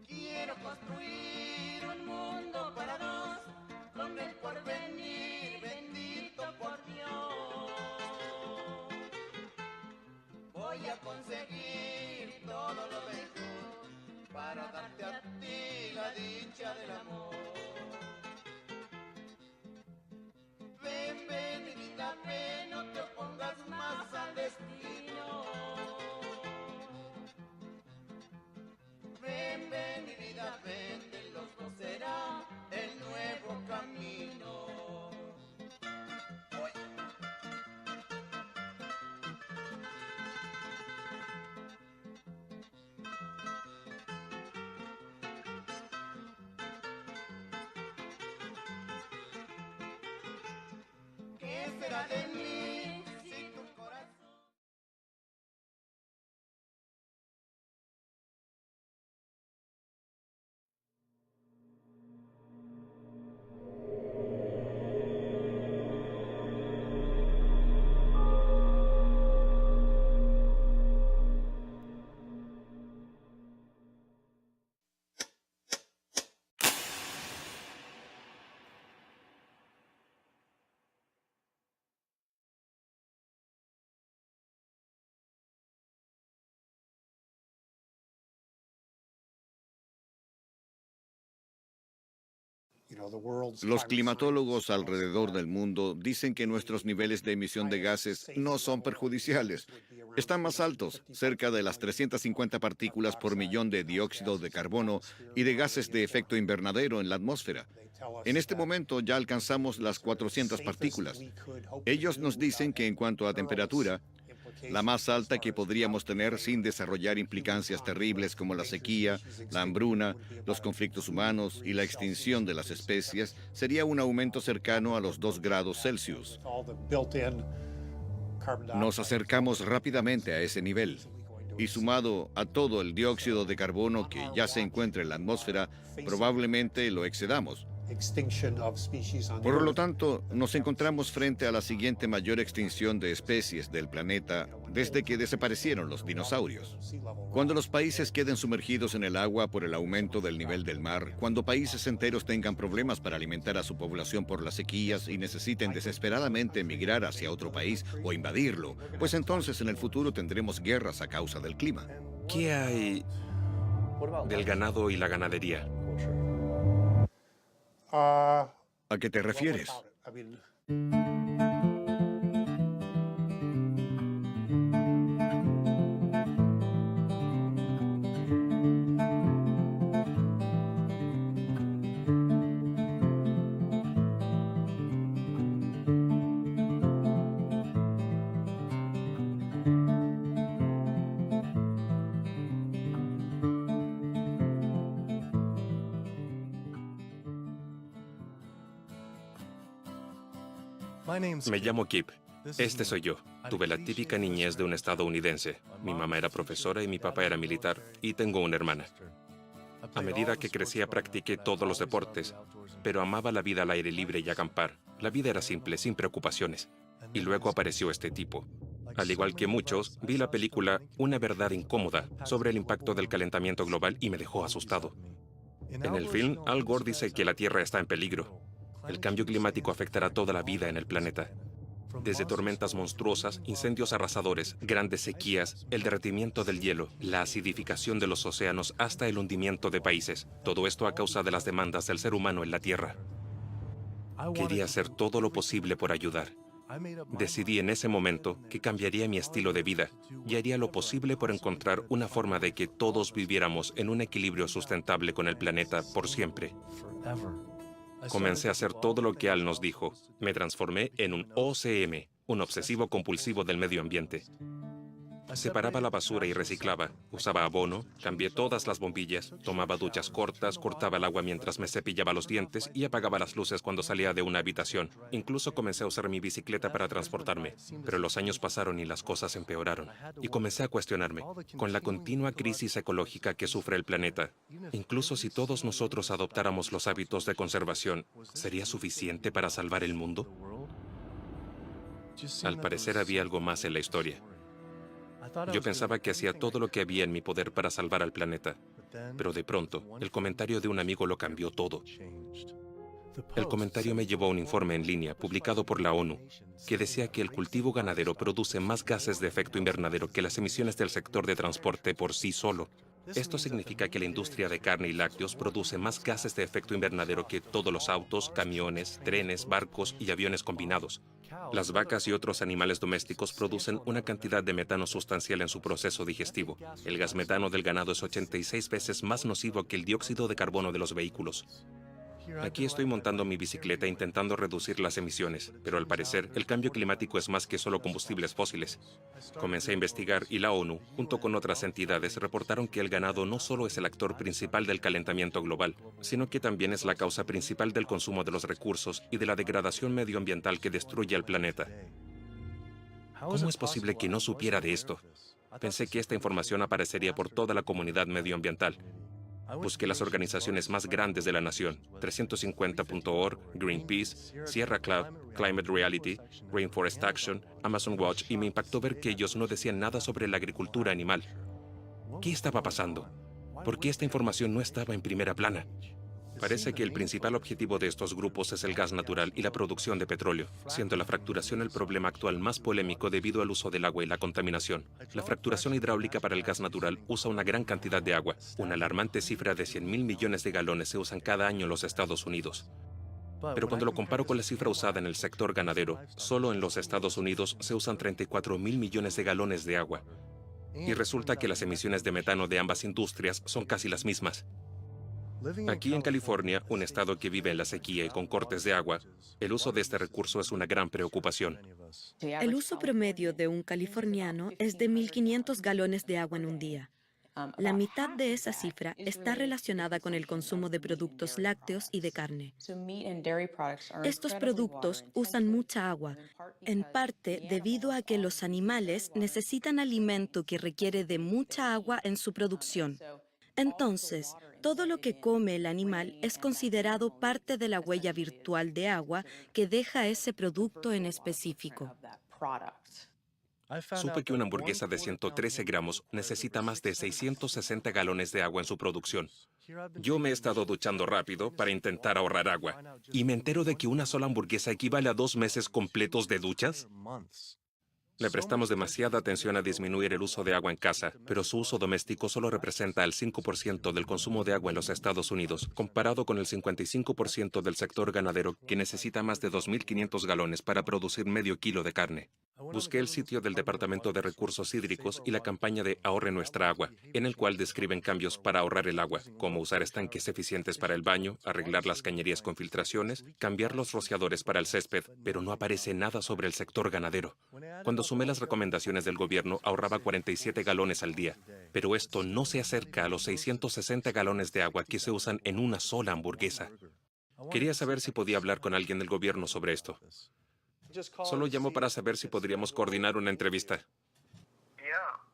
Quiero construir un mundo para dos, con el porvenir bendito por Dios. Voy a conseguir todo lo mejor para darte a ti la dicha del amor. Ven, ven, mi vida, ven, no te opongas más al destino. Ven, ven, mi vida, ven, de los dos será el nuevo camino. Hoy. ¿Qué será de mí si tu corazón... Los climatólogos alrededor del mundo dicen que nuestros niveles de emisión de gases no son perjudiciales. Están más altos, cerca de las 350 partículas por millón de dióxido de carbono y de gases de efecto invernadero en la atmósfera. En este momento ya alcanzamos las 400 partículas. Ellos nos dicen que en cuanto a temperatura, la más alta que podríamos tener sin desarrollar implicancias terribles como la sequía, la hambruna, los conflictos humanos y la extinción de las especies, sería un aumento cercano a los 2 grados Celsius. Nos acercamos rápidamente a ese nivel. Y sumado a todo el dióxido de carbono que ya se encuentra en la atmósfera, probablemente lo excedamos. Por lo tanto, nos encontramos frente a la siguiente mayor extinción de especies del planeta desde que desaparecieron los dinosaurios. Cuando los países queden sumergidos en el agua por el aumento del nivel del mar, cuando países enteros tengan problemas para alimentar a su población por las sequías y necesiten desesperadamente emigrar hacia otro país o invadirlo, pues entonces en el futuro tendremos guerras a causa del clima. ¿Qué hay del ganado y la ganadería? ¿A qué te refieres? Me llamo Kip. Este soy yo. Tuve la típica niñez de un estadounidense. Mi mamá era profesora y mi papá era militar, y tengo una hermana. A medida que crecía practiqué todos los deportes, pero amaba la vida al aire libre y acampar. La vida era simple, sin preocupaciones. Y luego apareció este tipo. Al igual que muchos, vi la película Una verdad incómoda sobre el impacto del calentamiento global y me dejó asustado. En el film, Al Gore dice que la Tierra está en peligro. El cambio climático afectará toda la vida en el planeta. Desde tormentas monstruosas, incendios arrasadores, grandes sequías, el derretimiento del hielo, la acidificación de los océanos hasta el hundimiento de países. Todo esto a causa de las demandas del ser humano en la Tierra. Quería hacer todo lo posible por ayudar. Decidí en ese momento que cambiaría mi estilo de vida y haría lo posible por encontrar una forma de que todos viviéramos en un equilibrio sustentable con el planeta por siempre. Comencé a hacer todo lo que Al nos dijo. Me transformé en un OCM, un obsesivo compulsivo del medio ambiente. Separaba la basura y reciclaba. Usaba abono, cambié todas las bombillas, tomaba duchas cortas, cortaba el agua mientras me cepillaba los dientes y apagaba las luces cuando salía de una habitación. Incluso comencé a usar mi bicicleta para transportarme. Pero los años pasaron y las cosas empeoraron. Y comencé a cuestionarme, con la continua crisis ecológica que sufre el planeta, incluso si todos nosotros adoptáramos los hábitos de conservación, ¿sería suficiente para salvar el mundo? Al parecer había algo más en la historia. Yo pensaba que hacía todo lo que había en mi poder para salvar al planeta, pero de pronto, el comentario de un amigo lo cambió todo. El comentario me llevó a un informe en línea publicado por la ONU, que decía que el cultivo ganadero produce más gases de efecto invernadero que las emisiones del sector de transporte por sí solo. Esto significa que la industria de carne y lácteos produce más gases de efecto invernadero que todos los autos, camiones, trenes, barcos y aviones combinados. Las vacas y otros animales domésticos producen una cantidad de metano sustancial en su proceso digestivo. El gas metano del ganado es 86 veces más nocivo que el dióxido de carbono de los vehículos. Aquí estoy montando mi bicicleta intentando reducir las emisiones, pero al parecer el cambio climático es más que solo combustibles fósiles. Comencé a investigar y la ONU, junto con otras entidades, reportaron que el ganado no solo es el actor principal del calentamiento global, sino que también es la causa principal del consumo de los recursos y de la degradación medioambiental que destruye al planeta. ¿Cómo es posible que no supiera de esto? Pensé que esta información aparecería por toda la comunidad medioambiental. Busqué las organizaciones más grandes de la nación, 350.org, Greenpeace, Sierra Club, Climate Reality, Rainforest Action, Amazon Watch, y me impactó ver que ellos no decían nada sobre la agricultura animal. ¿Qué estaba pasando? ¿Por qué esta información no estaba en primera plana? Parece que el principal objetivo de estos grupos es el gas natural y la producción de petróleo, siendo la fracturación el problema actual más polémico debido al uso del agua y la contaminación. La fracturación hidráulica para el gas natural usa una gran cantidad de agua. Una alarmante cifra de 100.000 millones de galones se usan cada año en los Estados Unidos. Pero cuando lo comparo con la cifra usada en el sector ganadero, solo en los Estados Unidos se usan 34.000 millones de galones de agua. Y resulta que las emisiones de metano de ambas industrias son casi las mismas. Aquí en California, un estado que vive en la sequía y con cortes de agua, el uso de este recurso es una gran preocupación. El uso promedio de un californiano es de 1.500 galones de agua en un día. La mitad de esa cifra está relacionada con el consumo de productos lácteos y de carne. Estos productos usan mucha agua, en parte debido a que los animales necesitan alimento que requiere de mucha agua en su producción. Entonces, todo lo que come el animal es considerado parte de la huella virtual de agua que deja ese producto en específico. Supe que una hamburguesa de 113 gramos necesita más de 660 galones de agua en su producción. Yo me he estado duchando rápido para intentar ahorrar agua y me entero de que una sola hamburguesa equivale a 2 meses completos de duchas. Le prestamos demasiada atención a disminuir el uso de agua en casa, pero su uso doméstico solo representa el 5% del consumo de agua en los Estados Unidos, comparado con el 55% del sector ganadero, que necesita más de 2.500 galones para producir medio kilo de carne. Busqué el sitio del Departamento de Recursos Hídricos y la campaña de Ahorre Nuestra Agua, en el cual describen cambios para ahorrar el agua, como usar estanques eficientes para el baño, arreglar las cañerías con filtraciones, cambiar los rociadores para el césped, pero no aparece nada sobre el sector ganadero. Cuando sumé las recomendaciones del gobierno, ahorraba 47 galones al día, pero esto no se acerca a los 660 galones de agua que se usan en una sola hamburguesa. Quería saber si podía hablar con alguien del gobierno sobre esto. Solo llamo para saber si podríamos coordinar una entrevista.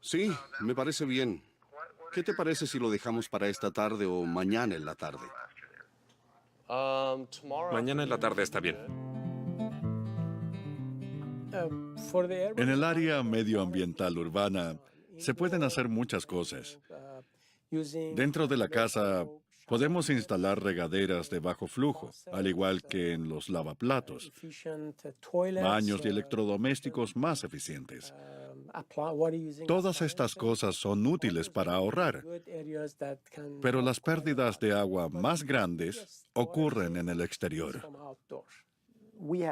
Sí, me parece bien. ¿Qué te parece si lo dejamos para esta tarde o mañana en la tarde? Mañana en la tarde está bien. En el área medioambiental urbana se pueden hacer muchas cosas. Dentro de la casa podemos instalar regaderas de bajo flujo, al igual que en los lavaplatos, baños y electrodomésticos más eficientes. Todas estas cosas son útiles para ahorrar, pero las pérdidas de agua más grandes ocurren en el exterior.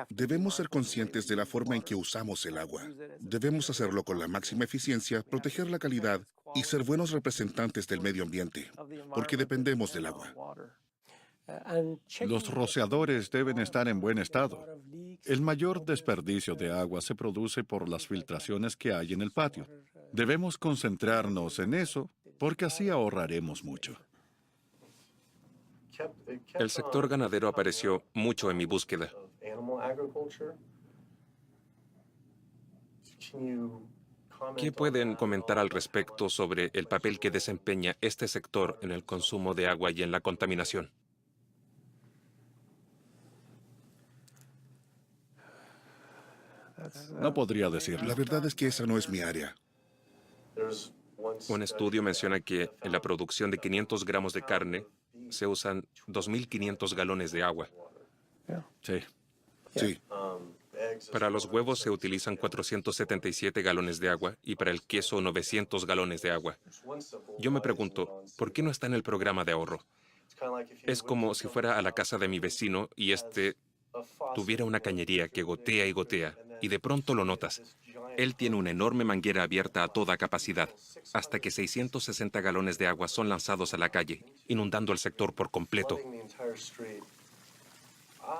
Debemos ser conscientes de la forma en que usamos el agua. Debemos hacerlo con la máxima eficiencia, proteger la calidad y ser buenos representantes del medio ambiente, porque dependemos del agua. Los rociadores deben estar en buen estado. El mayor desperdicio de agua se produce por las filtraciones que hay en el patio. Debemos concentrarnos en eso, porque así ahorraremos mucho. El sector ganadero apareció mucho en mi búsqueda. ¿Qué pueden comentar al respecto sobre el papel que desempeña este sector en el consumo de agua y en la contaminación? No podría decirlo. La verdad es que esa no es mi área. Un estudio menciona que en la producción de 500 gramos de carne se usan 2.500 galones de agua. Sí. Sí. Para los huevos se utilizan 477 galones de agua y para el queso 900 galones de agua. Yo me pregunto, ¿por qué no está en el programa de ahorro? Es como si fuera a la casa de mi vecino y tuviera una cañería que gotea y gotea, y de pronto lo notas. Él tiene una enorme manguera abierta a toda capacidad, hasta que 660 galones de agua son lanzados a la calle, inundando el sector por completo.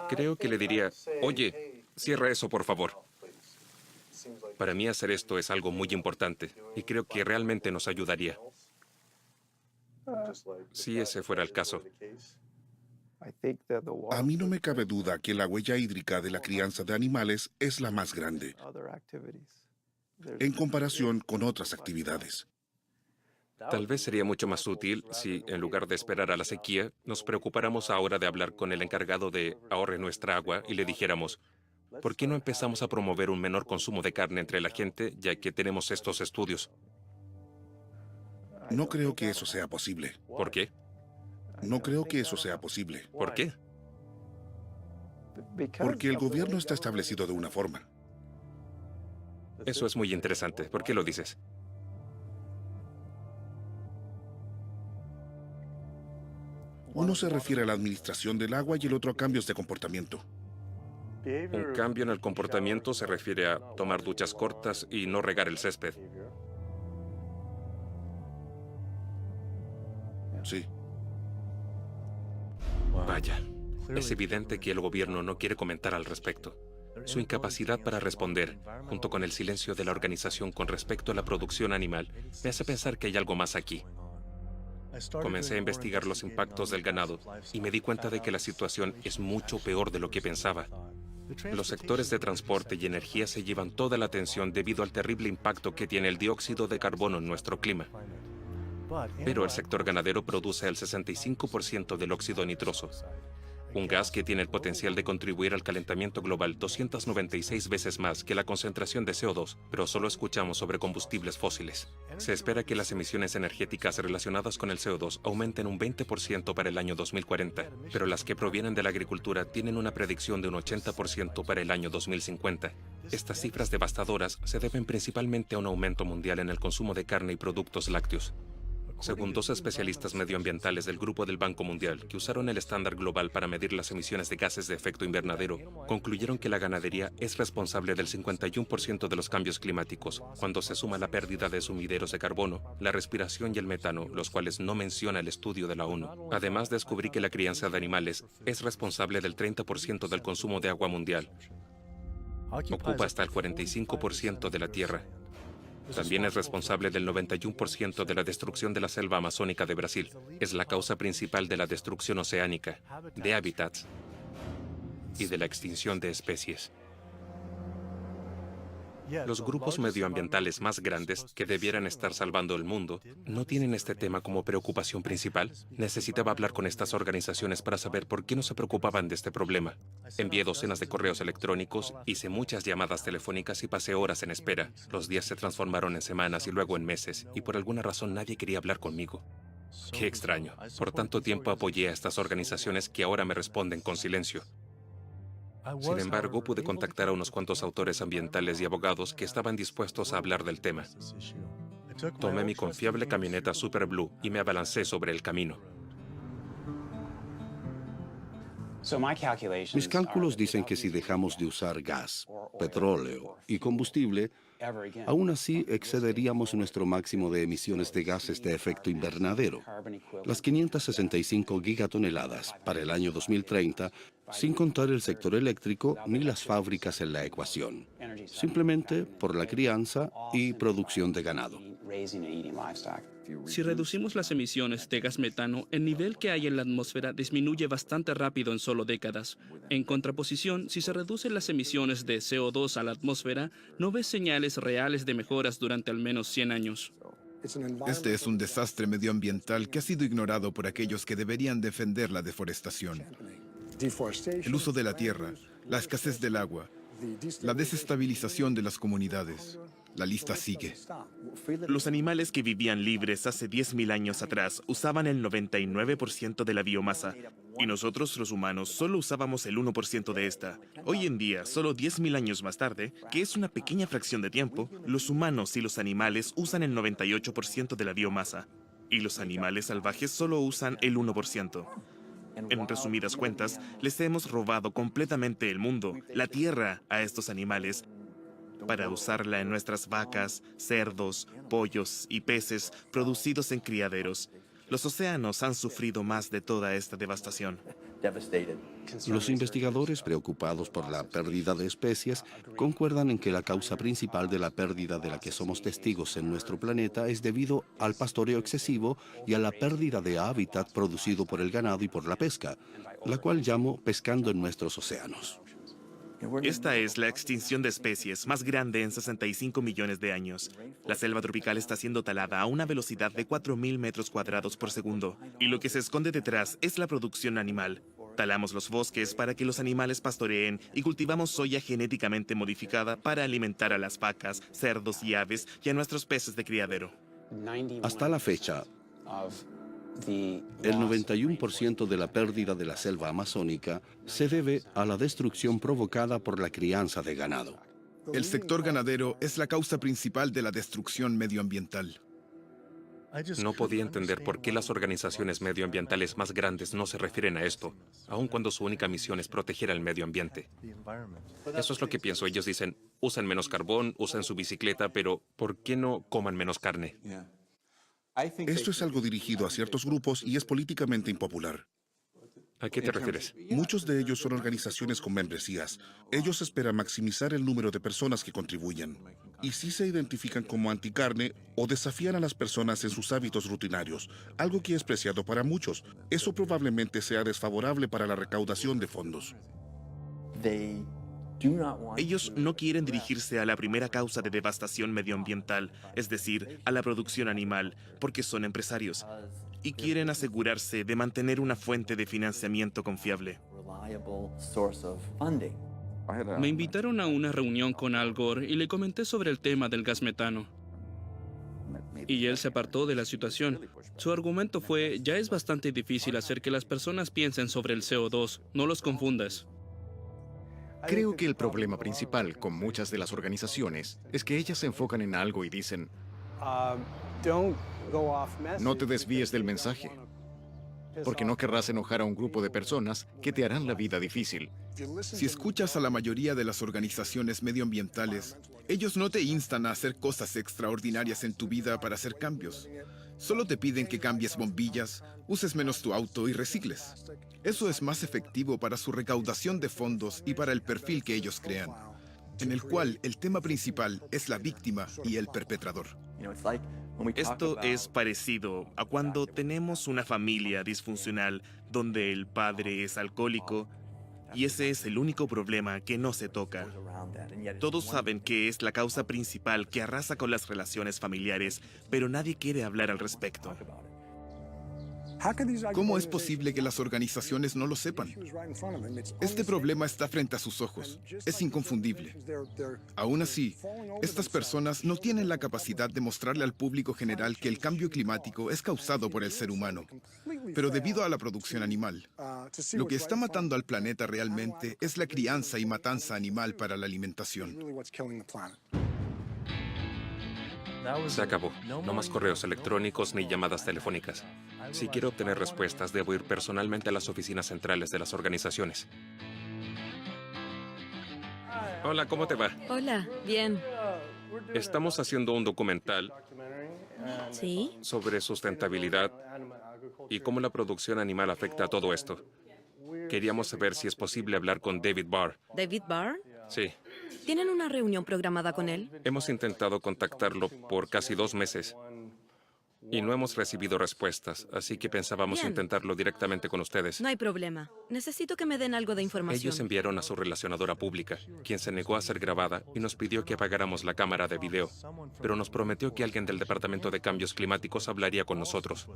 Creo que le diría, oye, cierra eso, por favor. Para mí hacer esto es algo muy importante, y creo que realmente nos ayudaría. Si ese fuera el caso. A mí no me cabe duda que la huella hídrica de la crianza de animales es la más grande en comparación con otras actividades. Tal vez sería mucho más útil si, en lugar de esperar a la sequía, nos preocupáramos ahora de hablar con el encargado de Ahorre Nuestra Agua y le dijéramos, ¿por qué no empezamos a promover un menor consumo de carne entre la gente, ya que tenemos estos estudios? No creo que eso sea posible. ¿Por qué? No creo que eso sea posible. ¿Por qué? Porque el gobierno está establecido de una forma. Eso es muy interesante. ¿Por qué lo dices? Uno se refiere a la administración del agua y el otro a cambios de comportamiento. Un cambio en el comportamiento se refiere a tomar duchas cortas y no regar el césped. Sí. Vaya, es evidente que el gobierno no quiere comentar al respecto. Su incapacidad para responder, junto con el silencio de la organización con respecto a la producción animal, me hace pensar que hay algo más aquí. Comencé a investigar los impactos del ganado y me di cuenta de que la situación es mucho peor de lo que pensaba. Los sectores de transporte y energía se llevan toda la atención debido al terrible impacto que tiene el dióxido de carbono en nuestro clima. Pero el sector ganadero produce el 65% del óxido nitroso, un gas que tiene el potencial de contribuir al calentamiento global 296 veces más que la concentración de CO2, pero solo escuchamos sobre combustibles fósiles. Se espera que las emisiones energéticas relacionadas con el CO2 aumenten un 20% para el año 2040, pero las que provienen de la agricultura tienen una predicción de un 80% para el año 2050. Estas cifras devastadoras se deben principalmente a un aumento mundial en el consumo de carne y productos lácteos. Según dos especialistas medioambientales del Grupo del Banco Mundial, que usaron el estándar global para medir las emisiones de gases de efecto invernadero, concluyeron que la ganadería es responsable del 51% de los cambios climáticos, cuando se suma la pérdida de sumideros de carbono, la respiración y el metano, los cuales no menciona el estudio de la ONU. Además, descubrí que la crianza de animales es responsable del 30% del consumo de agua mundial. Ocupa hasta el 45% de la tierra. También es responsable del 91% de la destrucción de la selva amazónica de Brasil. Es la causa principal de la destrucción oceánica, de hábitats y de la extinción de especies. Los grupos medioambientales más grandes, que debieran estar salvando el mundo, no tienen este tema como preocupación principal. Necesitaba hablar con estas organizaciones para saber por qué no se preocupaban de este problema. Envié docenas de correos electrónicos, hice muchas llamadas telefónicas y pasé horas en espera. Los días se transformaron en semanas y luego en meses, y por alguna razón nadie quería hablar conmigo. Qué extraño. Por tanto tiempo apoyé a estas organizaciones que ahora me responden con silencio. Sin embargo, pude contactar a unos cuantos autores ambientales y abogados que estaban dispuestos a hablar del tema. Tomé mi confiable camioneta Super Blue y me abalancé sobre el camino. Mis cálculos dicen que si dejamos de usar gas, petróleo y combustible, aún así excederíamos nuestro máximo de emisiones de gases de efecto invernadero, las 565 gigatoneladas para el año 2030, sin contar el sector eléctrico ni las fábricas en la ecuación, simplemente por la crianza y producción de ganado. Si reducimos las emisiones de gas metano, el nivel que hay en la atmósfera disminuye bastante rápido en solo décadas. En contraposición, si se reducen las emisiones de CO2 a la atmósfera, no ves señales reales de mejoras durante al menos 100 años. Este es un desastre medioambiental que ha sido ignorado por aquellos que deberían defender la deforestación. El uso de la tierra, la escasez del agua, la desestabilización de las comunidades. La lista sigue. Los animales que vivían libres hace 10.000 años atrás usaban el 99% de la biomasa, y nosotros, los humanos, solo usábamos el 1% de esta. Hoy en día, solo 10.000 años más tarde, que es una pequeña fracción de tiempo, los humanos y los animales usan el 98% de la biomasa, y los animales salvajes solo usan el 1%. En resumidas cuentas, les hemos robado completamente el mundo, la tierra, a estos animales, para usarla en nuestras vacas, cerdos, pollos y peces producidos en criaderos. Los océanos han sufrido más de toda esta devastación. Los investigadores, preocupados por la pérdida de especies, concuerdan en que la causa principal de la pérdida de la que somos testigos en nuestro planeta es debido al pastoreo excesivo y a la pérdida de hábitat producido por el ganado y por la pesca, la cual llamo pescando en nuestros océanos. Esta es la extinción de especies más grande en 65 millones de años. La selva tropical está siendo talada a una velocidad de 4.000 metros cuadrados por segundo, y lo que se esconde detrás es la producción animal. Talamos los bosques para que los animales pastoreen y cultivamos soya genéticamente modificada para alimentar a las vacas, cerdos y aves y a nuestros peces de criadero. Hasta la fecha, el 91% de la pérdida de la selva amazónica se debe a la destrucción provocada por la crianza de ganado. El sector ganadero es la causa principal de la destrucción medioambiental. No podía entender por qué las organizaciones medioambientales más grandes no se refieren a esto, aun cuando su única misión es proteger al medio ambiente. Eso es lo que pienso. Ellos dicen, usen menos carbón, usen su bicicleta, pero ¿por qué no coman menos carne? Esto es algo dirigido a ciertos grupos y es políticamente impopular. ¿A qué te refieres? Muchos de ellos son organizaciones con membresías. Ellos esperan maximizar el número de personas que contribuyen. Y si se identifican como anticarne o desafían a las personas en sus hábitos rutinarios, algo que es preciado para muchos, eso probablemente sea desfavorable para la recaudación de fondos. Ellos no quieren dirigirse a la primera causa de devastación medioambiental, es decir, a la producción animal, porque son empresarios y quieren asegurarse de mantener una fuente de financiamiento confiable. Me invitaron a una reunión con Al Gore y le comenté sobre el tema del gas metano. Y él se apartó de la situación. Su argumento fue, ya es bastante difícil hacer que las personas piensen sobre el CO2, no los confundas. Creo que el problema principal con muchas de las organizaciones es que ellas se enfocan en algo y dicen, no te desvíes del mensaje, porque no querrás enojar a un grupo de personas que te harán la vida difícil. Si escuchas a la mayoría de las organizaciones medioambientales, ellos no te instan a hacer cosas extraordinarias en tu vida para hacer cambios. Solo te piden que cambies bombillas, uses menos tu auto y recicles. Eso es más efectivo para su recaudación de fondos y para el perfil que ellos crean, en el cual el tema principal es la víctima y el perpetrador. Esto es parecido a cuando tenemos una familia disfuncional donde el padre es alcohólico y ese es el único problema que no se toca. Todos saben que es la causa principal que arrasa con las relaciones familiares, pero nadie quiere hablar al respecto. ¿Cómo es posible que las organizaciones no lo sepan? Este problema está frente a sus ojos. Es inconfundible. Aún así, estas personas no tienen la capacidad de mostrarle al público general que el cambio climático es causado por el ser humano, pero debido a la producción animal. Lo que está matando al planeta realmente es la crianza y matanza animal para la alimentación. Se acabó. No más correos electrónicos ni llamadas telefónicas. Si quiero obtener respuestas, debo ir personalmente a las oficinas centrales de las organizaciones. Hola, ¿cómo te va? Hola, bien. Estamos haciendo un documental ¿Sí? sobre sustentabilidad y cómo la producción animal afecta a todo esto. Queríamos saber si es posible hablar con David Barr. ¿David Barr? Sí. ¿Tienen una reunión programada con él? Hemos intentado contactarlo por casi 2 meses y no hemos recibido respuestas, así que pensábamos Bien. intentarlo directamente con ustedes. No hay problema. Necesito que me den algo de información. Ellos enviaron a su relacionadora pública, quien se negó a ser grabada y nos pidió que apagáramos la cámara de video, pero nos prometió que alguien del Departamento de Cambios Climáticos hablaría con nosotros.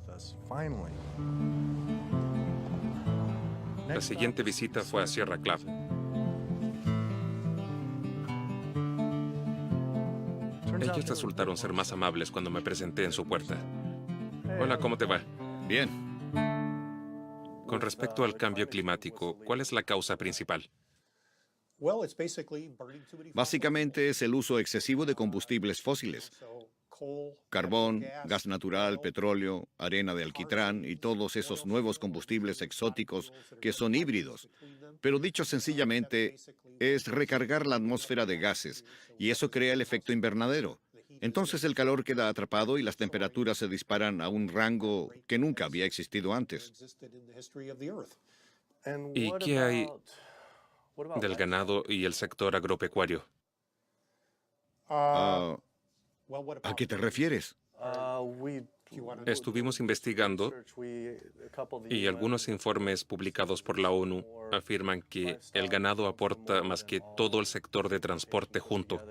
La siguiente visita fue a Sierra Club. Ellos resultaron ser más amables cuando me presenté en su puerta. Hola, ¿cómo te va? Bien. Con respecto al cambio climático, ¿cuál es la causa principal? Básicamente es el uso excesivo de combustibles fósiles. Carbón, gas natural, petróleo, arena de alquitrán y todos esos nuevos combustibles exóticos que son híbridos. Pero dicho sencillamente, es recargar la atmósfera de gases y eso crea el efecto invernadero. Entonces el calor queda atrapado y las temperaturas se disparan a un rango que nunca había existido antes. ¿Y qué hay del ganado y el sector agropecuario? ¿A qué te refieres? Estuvimos investigando y algunos informes publicados por la ONU afirman que el ganado aporta más que todo el sector de transporte junto.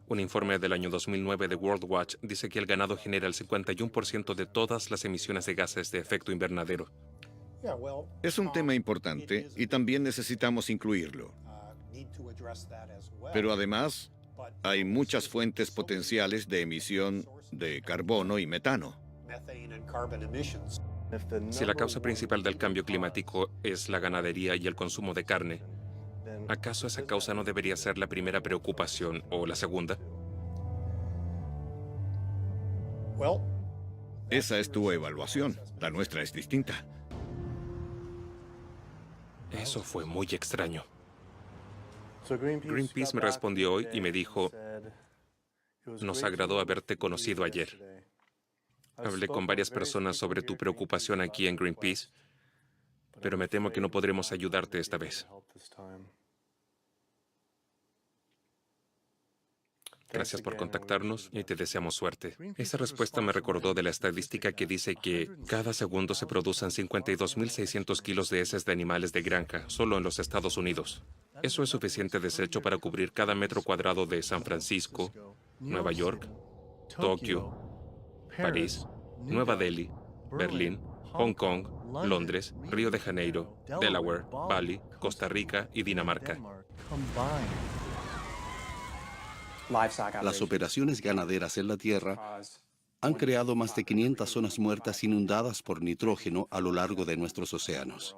Un informe del año 2009 de World Watch dice que el ganado genera el 51% de todas las emisiones de gases de efecto invernadero. Es un tema importante y también necesitamos incluirlo. Pero además, hay muchas fuentes potenciales de emisión de carbono y metano. Si la causa principal del cambio climático es la ganadería y el consumo de carne, ¿acaso esa causa no debería ser la primera preocupación o la segunda? Esa es tu evaluación. La nuestra es distinta. Eso fue muy extraño. Greenpeace me respondió hoy y me dijo, nos agradó haberte conocido ayer. Hablé con varias personas sobre tu preocupación aquí en Greenpeace, pero me temo que no podremos ayudarte esta vez. Gracias por contactarnos y te deseamos suerte. Esa respuesta me recordó de la estadística que dice que cada segundo se producen 52.600 kilos de heces de animales de granja, solo en los Estados Unidos. Eso es suficiente desecho para cubrir cada metro cuadrado de San Francisco, Nueva York, Tokio, París, Nueva Delhi, Berlín, Hong Kong, Londres, Río de Janeiro, Delaware, Bali, Costa Rica y Dinamarca. Las operaciones ganaderas en la Tierra han creado más de 500 zonas muertas inundadas por nitrógeno a lo largo de nuestros océanos,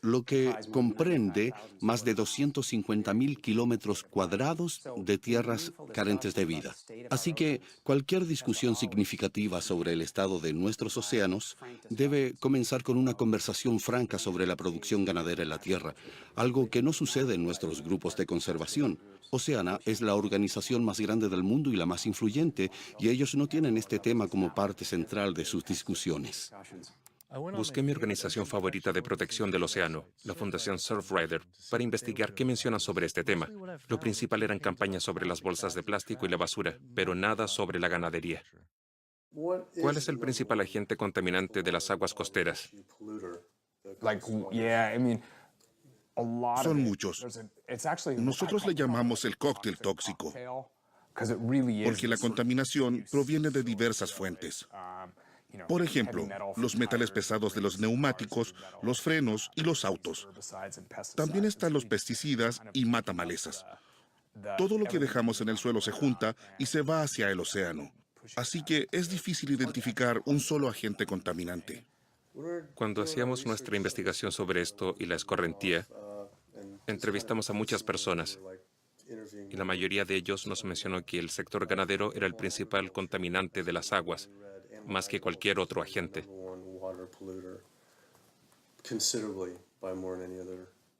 lo que comprende más de 250.000 kilómetros cuadrados de tierras carentes de vida. Así que cualquier discusión significativa sobre el estado de nuestros océanos debe comenzar con una conversación franca sobre la producción ganadera en la Tierra, algo que no sucede en nuestros grupos de conservación. Oceana es la organización más grande del mundo y la más influyente, y ellos no tienen este tema como parte central de sus discusiones. Busqué mi organización favorita de protección del océano, la Fundación Surfrider, para investigar qué mencionan sobre este tema. Lo principal eran campañas sobre las bolsas de plástico y la basura, pero nada sobre la ganadería. ¿Cuál es el principal agente contaminante de las aguas costeras? Son muchos. Nosotros le llamamos el cóctel tóxico, porque la contaminación proviene de diversas fuentes. Por ejemplo, los metales pesados de los neumáticos, los frenos y los autos. También están los pesticidas y matamalezas. Todo lo que dejamos en el suelo se junta y se va hacia el océano. Así que es difícil identificar un solo agente contaminante. Cuando hacíamos nuestra investigación sobre esto y la escorrentía, entrevistamos a muchas personas y la mayoría de ellos nos mencionó que el sector ganadero era el principal contaminante de las aguas, más que cualquier otro agente.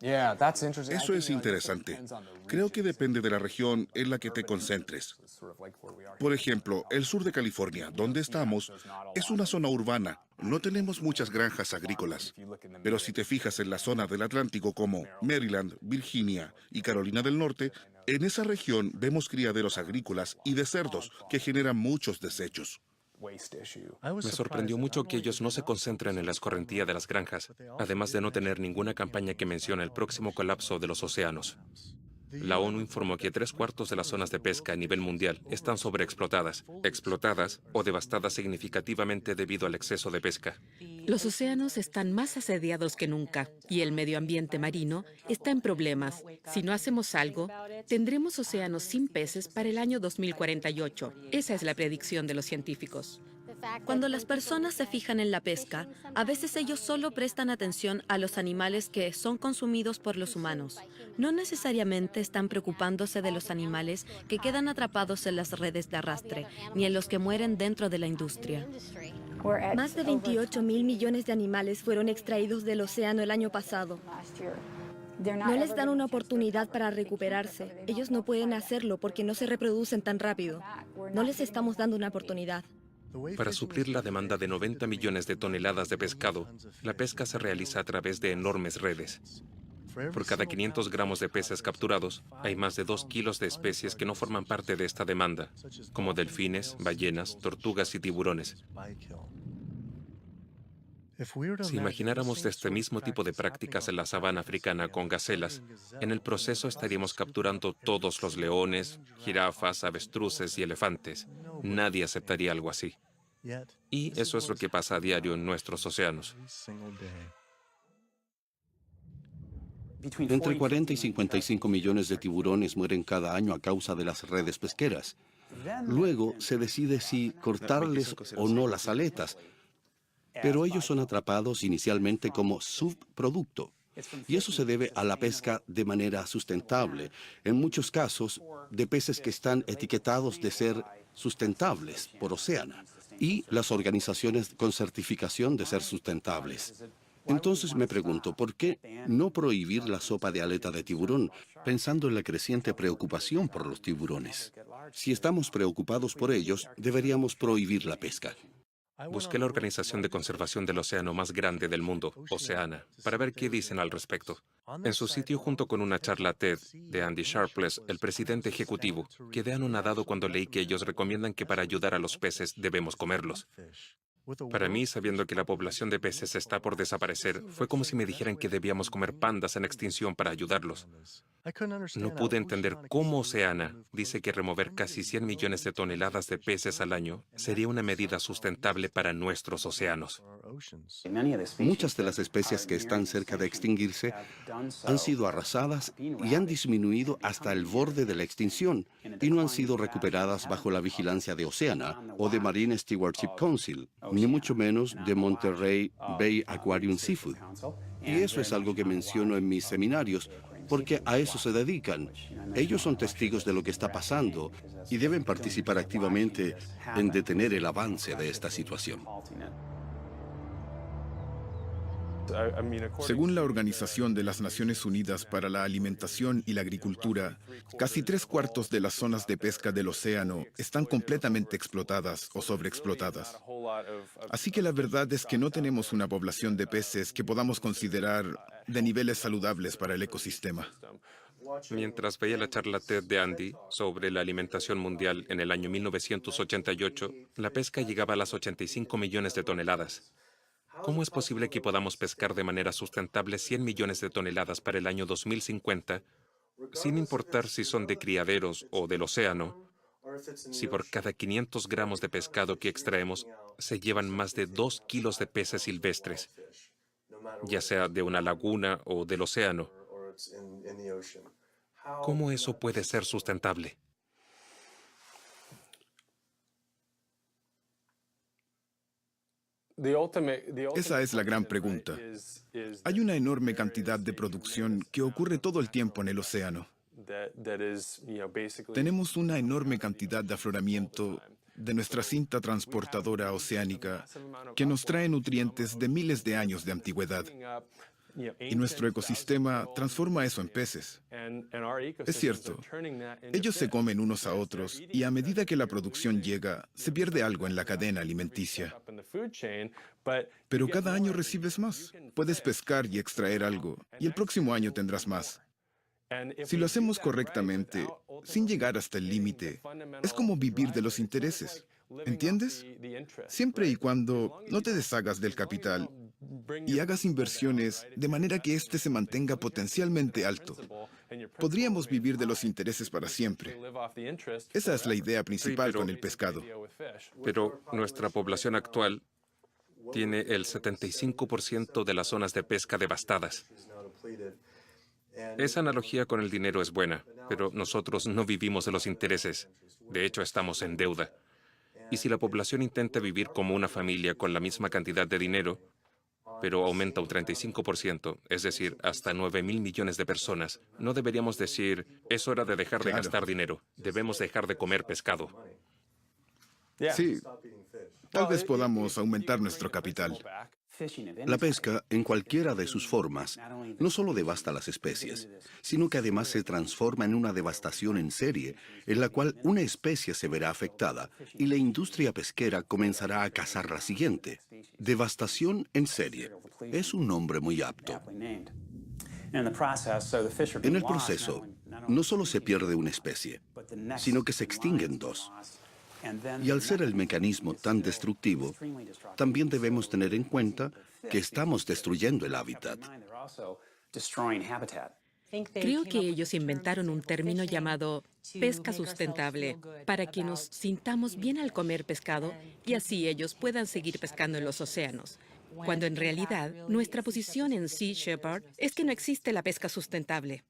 Eso es interesante. Creo que depende de la región en la que te concentres. Por ejemplo, el sur de California, donde estamos, es una zona urbana. No tenemos muchas granjas agrícolas. Pero si te fijas en la zona del Atlántico como Maryland, Virginia y Carolina del Norte, en esa región vemos criaderos agrícolas y de cerdos que generan muchos desechos. Me sorprendió mucho que ellos no se concentren en la escorrentía de las granjas, además de no tener ninguna campaña que mencione el próximo colapso de los océanos. La ONU informó que 3/4 de las zonas de pesca a nivel mundial están sobreexplotadas, explotadas o devastadas significativamente debido al exceso de pesca. Los océanos están más asediados que nunca y el medio ambiente marino está en problemas. Si no hacemos algo, tendremos océanos sin peces para el año 2048. Esa es la predicción de los científicos. Cuando las personas se fijan en la pesca, a veces ellos solo prestan atención a los animales que son consumidos por los humanos. No necesariamente están preocupándose de los animales que quedan atrapados en las redes de arrastre, ni en los que mueren dentro de la industria. Más de 28.000 millones de animales fueron extraídos del océano el año pasado. No les dan una oportunidad para recuperarse. Ellos no pueden hacerlo porque no se reproducen tan rápido. No les estamos dando una oportunidad. Para suplir la demanda de 90 millones de toneladas de pescado, la pesca se realiza a través de enormes redes. Por cada 500 gramos de peces capturados, hay más de 2 kilos de especies que no forman parte de esta demanda, como delfines, ballenas, tortugas y tiburones. Si imagináramos este mismo tipo de prácticas en la sabana africana con gacelas, en el proceso estaríamos capturando todos los leones, jirafas, avestruces y elefantes. Nadie aceptaría algo así. Y eso es lo que pasa a diario en nuestros océanos. Entre 40 y 55 millones de tiburones mueren cada año a causa de las redes pesqueras. Luego se decide si cortarles o no las aletas, pero ellos son atrapados inicialmente como subproducto. Y eso se debe a la pesca de manera sustentable, en muchos casos de peces que están etiquetados de ser sustentables por Oceana y las organizaciones con certificación de ser sustentables. Entonces me pregunto, ¿por qué no prohibir la sopa de aleta de tiburón, pensando en la creciente preocupación por los tiburones? Si estamos preocupados por ellos, deberíamos prohibir la pesca. Busqué la organización de conservación del océano más grande del mundo, Oceana, para ver qué dicen al respecto. En su sitio, junto con una charla TED de Andy Sharpless, el presidente ejecutivo, quedé anonadado cuando leí que ellos recomiendan que para ayudar a los peces debemos comerlos. Para mí, sabiendo que la población de peces está por desaparecer, fue como si me dijeran que debíamos comer pandas en extinción para ayudarlos. No pude entender cómo Oceana dice que remover casi 100 millones de toneladas de peces al año sería una medida sustentable para nuestros océanos. Muchas de las especies que están cerca de extinguirse han sido arrasadas y han disminuido hasta el borde de la extinción y no han sido recuperadas bajo la vigilancia de Oceana o de Marine Stewardship Council, ni mucho menos de Monterey Bay Aquarium Seafood. Y eso es algo que menciono en mis seminarios, porque a eso se dedican. Ellos son testigos de lo que está pasando y deben participar activamente en detener el avance de esta situación. Según la Organización de las Naciones Unidas para la Alimentación y la Agricultura, casi 3/4 de las zonas de pesca del océano están completamente explotadas o sobreexplotadas. Así que la verdad es que no tenemos una población de peces que podamos considerar de niveles saludables para el ecosistema. Mientras veía la charla TED de Andy sobre la alimentación mundial en el año 1988, la pesca llegaba a las 85 millones de toneladas. ¿Cómo es posible que podamos pescar de manera sustentable 100 millones de toneladas para el año 2050, sin importar si son de criaderos o del océano, si por cada 500 gramos de pescado que extraemos se llevan más de 2 kilos de peces silvestres, ya sea de una laguna o del océano? ¿Cómo eso puede ser sustentable? Esa es la gran pregunta. Hay una enorme cantidad de producción que ocurre todo el tiempo en el océano. Tenemos una enorme cantidad de afloramiento de nuestra cinta transportadora oceánica que nos trae nutrientes de miles de años de antigüedad. Y nuestro ecosistema transforma eso en peces. Es cierto, ellos se comen unos a otros y a medida que la producción llega, se pierde algo en la cadena alimenticia. Pero cada año recibes más. Puedes pescar y extraer algo, y el próximo año tendrás más. Si lo hacemos correctamente, sin llegar hasta el límite, es como vivir de los intereses. ¿Entiendes? Siempre y cuando no te deshagas del capital y hagas inversiones de manera que éste se mantenga potencialmente alto, podríamos vivir de los intereses para siempre. Esa es la idea principal con el pescado. Pero nuestra población actual tiene el 75% de las zonas de pesca devastadas. Esa analogía con el dinero es buena, pero nosotros no vivimos de los intereses. De hecho, estamos en deuda. Y si la población intenta vivir como una familia con la misma cantidad de dinero, pero aumenta un 35%, es decir, hasta 9.000 millones de personas, no deberíamos decir, es hora de dejar de gastar dinero, debemos dejar de comer pescado. Sí, tal vez podamos aumentar nuestro capital. La pesca, en cualquiera de sus formas, no solo devasta las especies, sino que además se transforma en una devastación en serie, en la cual una especie se verá afectada y la industria pesquera comenzará a cazar la siguiente. Devastación en serie. Es un nombre muy apto. En el proceso, no solo se pierde una especie, sino que se extinguen dos. Y al ser el mecanismo tan destructivo, también debemos tener en cuenta que estamos destruyendo el hábitat. Creo que ellos inventaron un término llamado pesca sustentable para que nos sintamos bien al comer pescado y así ellos puedan seguir pescando en los océanos, cuando en realidad nuestra posición en Sea Shepherd es que no existe la pesca sustentable.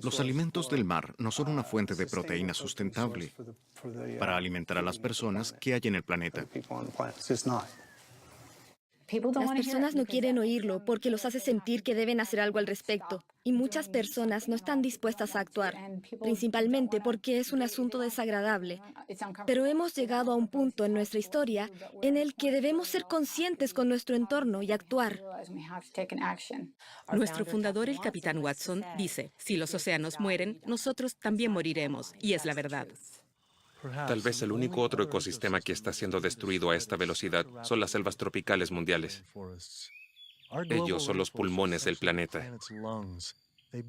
Los alimentos del mar no son una fuente de proteína sustentable para alimentar a las personas que hay en el planeta. Las personas no quieren oírlo porque los hace sentir que deben hacer algo al respecto. Y muchas personas no están dispuestas a actuar, principalmente porque es un asunto desagradable. Pero hemos llegado a un punto en nuestra historia en el que debemos ser conscientes con nuestro entorno y actuar. Nuestro fundador, el capitán Watson, dice, si los océanos mueren, nosotros también moriremos. Y es la verdad. Tal vez el único otro ecosistema que está siendo destruido a esta velocidad son las selvas tropicales mundiales. Ellos son los pulmones del planeta.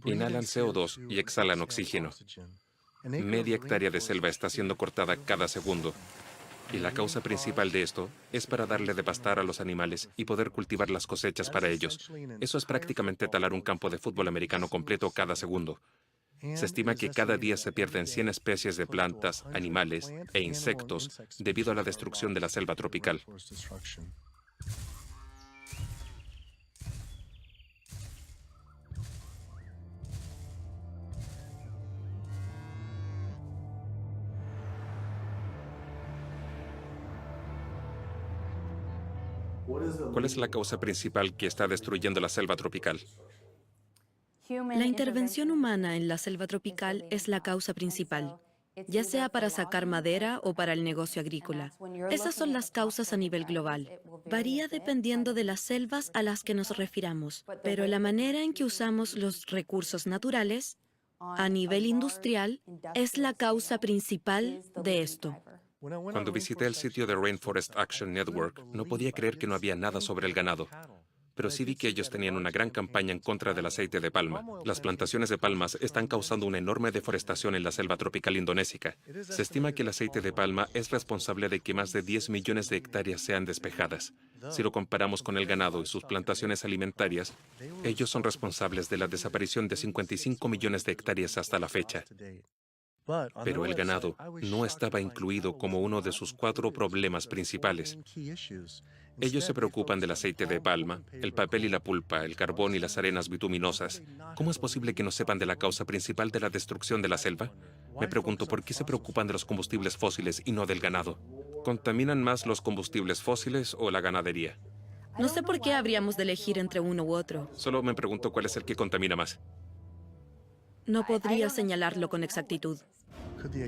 Inhalan CO2 y exhalan oxígeno. Media hectárea de selva está siendo cortada cada segundo. Y la causa principal de esto es para darle de pastar a los animales y poder cultivar las cosechas para ellos. Eso es prácticamente talar un campo de fútbol americano completo cada segundo. Se estima que cada día se pierden 100 especies de plantas, animales e insectos debido a la destrucción de la selva tropical. ¿Cuál es la causa principal que está destruyendo la selva tropical? La intervención humana en la selva tropical es la causa principal, ya sea para sacar madera o para el negocio agrícola. Esas son las causas a nivel global. Varía dependiendo de las selvas a las que nos refiramos, pero la manera en que usamos los recursos naturales, a nivel industrial, es la causa principal de esto. Cuando visité el sitio de Rainforest Action Network, no podía creer que no había nada sobre el ganado. Pero sí vi que ellos tenían una gran campaña en contra del aceite de palma. Las plantaciones de palmas están causando una enorme deforestación en la selva tropical indonésica. Se estima que el aceite de palma es responsable de que más de 10 millones de hectáreas sean despejadas. Si lo comparamos con el ganado y sus plantaciones alimentarias, ellos son responsables de la desaparición de 55 millones de hectáreas hasta la fecha. Pero el ganado no estaba incluido como uno de sus 4 problemas principales. Ellos se preocupan del aceite de palma, el papel y la pulpa, el carbón y las arenas bituminosas. ¿Cómo es posible que no sepan de la causa principal de la destrucción de la selva? Me pregunto por qué se preocupan de los combustibles fósiles y no del ganado. ¿Contaminan más los combustibles fósiles o la ganadería? No sé por qué habríamos de elegir entre uno u otro. Solo me pregunto cuál es el que contamina más. No podría señalarlo con exactitud.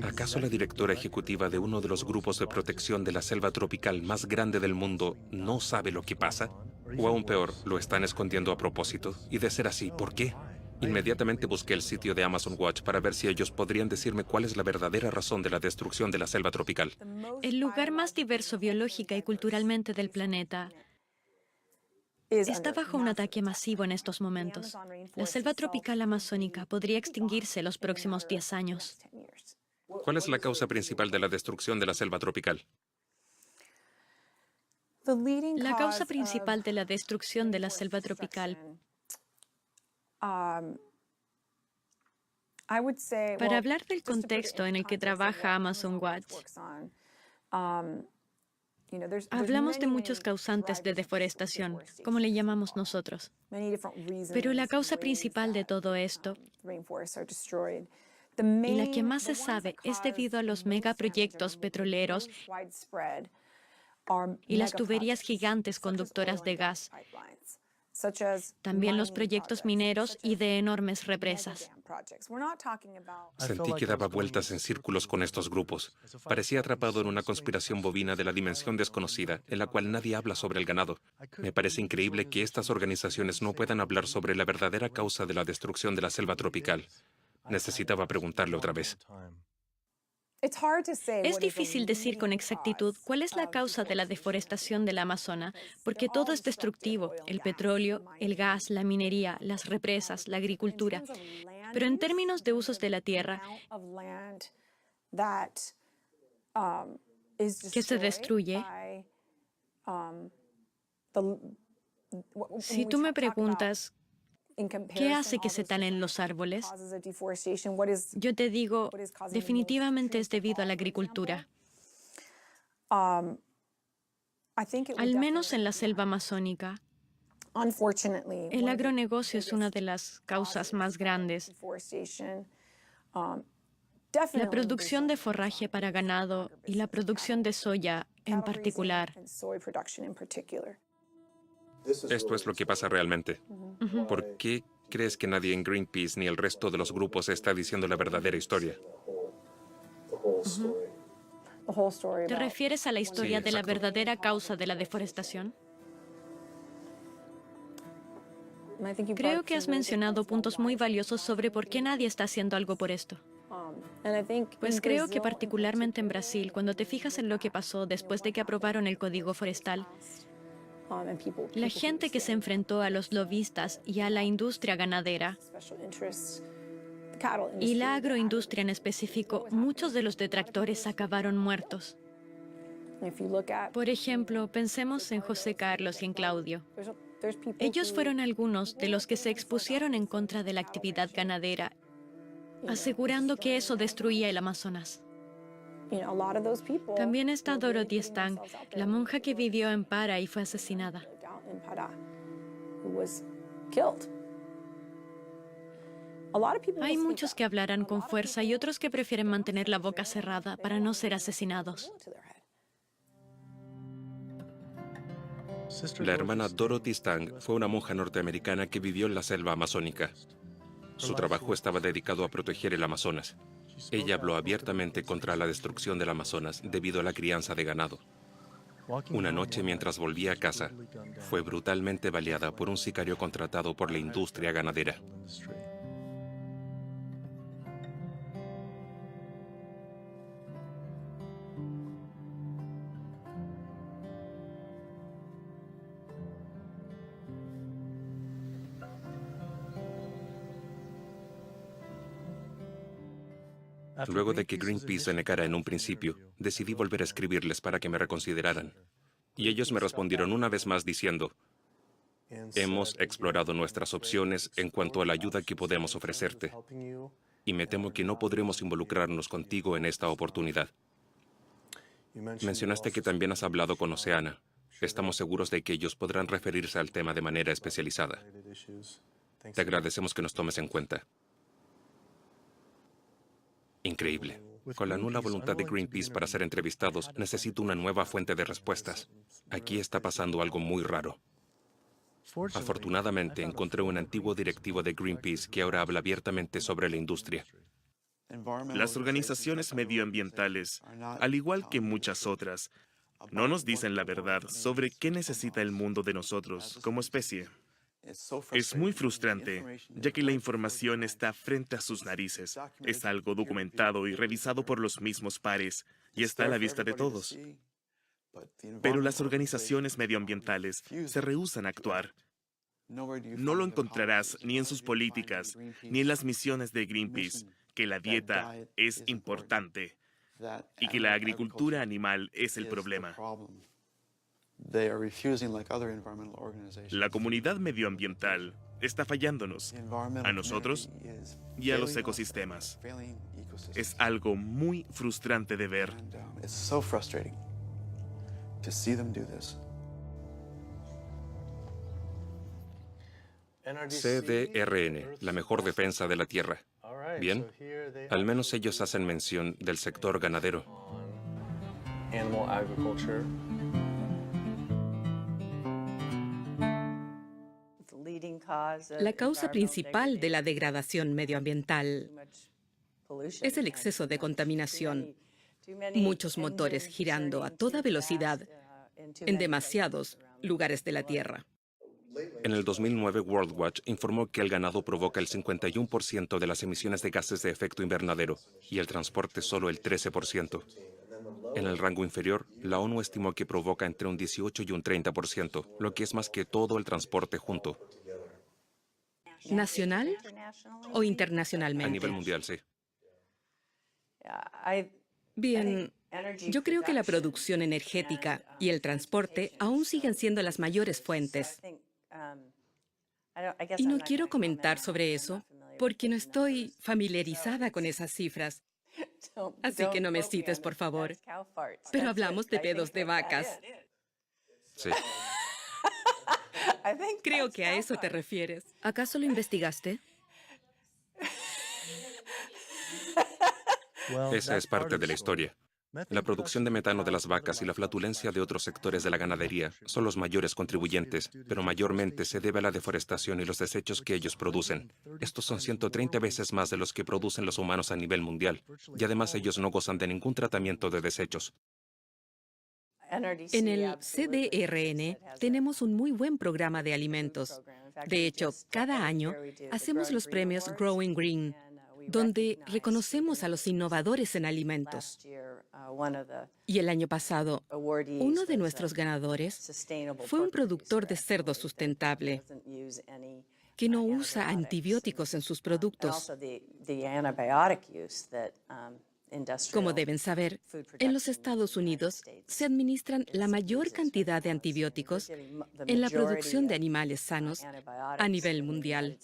¿Acaso la directora ejecutiva de uno de los grupos de protección de la selva tropical más grande del mundo no sabe lo que pasa? O aún peor, lo están escondiendo a propósito. Y de ser así, ¿por qué? Inmediatamente busqué el sitio de Amazon Watch para ver si ellos podrían decirme cuál es la verdadera razón de la destrucción de la selva tropical. El lugar más diverso biológica y culturalmente del planeta está bajo un ataque masivo en estos momentos. La selva tropical amazónica podría extinguirse los próximos 10 años. ¿Cuál es la causa principal de la destrucción de la selva tropical? La causa principal de la destrucción de la selva tropical, para hablar del contexto en el que trabaja Amazon Watch, hablamos de muchos causantes de deforestación, como le llamamos nosotros. Pero la causa principal de todo esto, y la que más se sabe, es debido a los megaproyectos petroleros y las tuberías gigantes conductoras de gas, también los proyectos mineros y de enormes represas. Sentí que daba vueltas en círculos con estos grupos. Parecía atrapado en una conspiración bovina de la dimensión desconocida, en la cual nadie habla sobre el ganado. Me parece increíble que estas organizaciones no puedan hablar sobre la verdadera causa de la destrucción de la selva tropical. Necesitaba preguntarle otra vez. Es difícil decir con exactitud cuál es la causa de la deforestación del Amazonas, porque todo es destructivo: el petróleo, el gas, la minería, las represas, la agricultura. Pero en términos de usos de la tierra, que se destruye, si tú me preguntas, ¿qué hace que se talen los árboles? Yo te digo, definitivamente es debido a la agricultura. Al menos en la selva amazónica, el agronegocio es una de las causas más grandes. La producción de forraje para ganado y la producción de soya en particular. Esto es lo que pasa realmente. ¿Por qué crees que nadie en Greenpeace ni el resto de los grupos está diciendo la verdadera historia? ¿Te refieres a la historia Sí, de la exacto. verdadera causa de la deforestación? Creo que has mencionado puntos muy valiosos sobre por qué nadie está haciendo algo por esto. Pues creo que particularmente en Brasil, cuando te fijas en lo que pasó después de que aprobaron el Código Forestal, la gente que se enfrentó a los lobistas y a la industria ganadera y la agroindustria en específico, muchos de los detractores acabaron muertos. Por ejemplo, pensemos en José Carlos y en Claudio. Ellos fueron algunos de los que se expusieron en contra de la actividad ganadera, asegurando que eso destruía el Amazonas. También está Dorothy Stang, la monja que vivió en Para y fue asesinada. Hay muchos que hablarán con fuerza y otros que prefieren mantener la boca cerrada para no ser asesinados. La hermana Dorothy Stang fue una monja norteamericana que vivió en la selva amazónica. Su trabajo estaba dedicado a proteger el Amazonas. Ella habló abiertamente contra la destrucción del Amazonas debido a la crianza de ganado. Una noche, mientras volvía a casa, fue brutalmente baleada por un sicario contratado por la industria ganadera. Luego de que Greenpeace se negara en un principio, decidí volver a escribirles para que me reconsideraran. Y ellos me respondieron una vez más diciendo, hemos explorado nuestras opciones en cuanto a la ayuda que podemos ofrecerte, y me temo que no podremos involucrarnos contigo en esta oportunidad. Mencionaste que también has hablado con Oceana. Estamos seguros de que ellos podrán referirse al tema de manera especializada. Te agradecemos que nos tomes en cuenta. Increíble. Con la nula voluntad de Greenpeace para ser entrevistados, necesito una nueva fuente de respuestas. Aquí está pasando algo muy raro. Afortunadamente, encontré un antiguo directivo de Greenpeace que ahora habla abiertamente sobre la industria. Las organizaciones medioambientales, al igual que muchas otras, no nos dicen la verdad sobre qué necesita el mundo de nosotros como especie. Es muy frustrante, ya que la información está frente a sus narices. Es algo documentado y revisado por los mismos pares y está a la vista de todos. Pero las organizaciones medioambientales se rehúsan a actuar. No lo encontrarás ni en sus políticas, ni en las misiones de Greenpeace, que la dieta es importante y que la agricultura animal es el problema. La comunidad medioambiental está fallándonos, a nosotros y a los ecosistemas. Es algo muy frustrante de ver. CDRN, la mejor defensa de la tierra. Bien, al menos ellos hacen mención del sector ganadero. La causa principal de la degradación medioambiental es el exceso de contaminación. Muchos motores girando a toda velocidad en demasiados lugares de la Tierra. En el 2009, World Watch informó que el ganado provoca el 51% de las emisiones de gases de efecto invernadero y el transporte solo el 13%. En el rango inferior, la ONU estimó que provoca entre un 18 y un 30%, lo que es más que todo el transporte junto. ¿Nacional o internacionalmente? A nivel mundial, sí. Bien, yo creo que la producción energética y el transporte aún siguen siendo las mayores fuentes. Y no quiero comentar sobre eso porque no estoy familiarizada con esas cifras. Así que no me cites, por favor. Pero hablamos de pedos de vacas. Sí. Creo que a eso te refieres. ¿Acaso lo investigaste? Esa es parte de la historia. La producción de metano de las vacas y la flatulencia de otros sectores de la ganadería son los mayores contribuyentes, pero mayormente se debe a la deforestación y los desechos que ellos producen. Estos son 130 veces más de los que producen los humanos a nivel mundial, y además ellos no gozan de ningún tratamiento de desechos. En el CDRN tenemos un muy buen programa de alimentos. De hecho, cada año hacemos los premios Growing Green, donde reconocemos a los innovadores en alimentos. Y el año pasado, uno de nuestros ganadores fue un productor de cerdo sustentable que no usa antibióticos en sus productos. Como deben saber, en los Estados Unidos se administran la mayor cantidad de antibióticos en la producción de animales sanos a nivel mundial.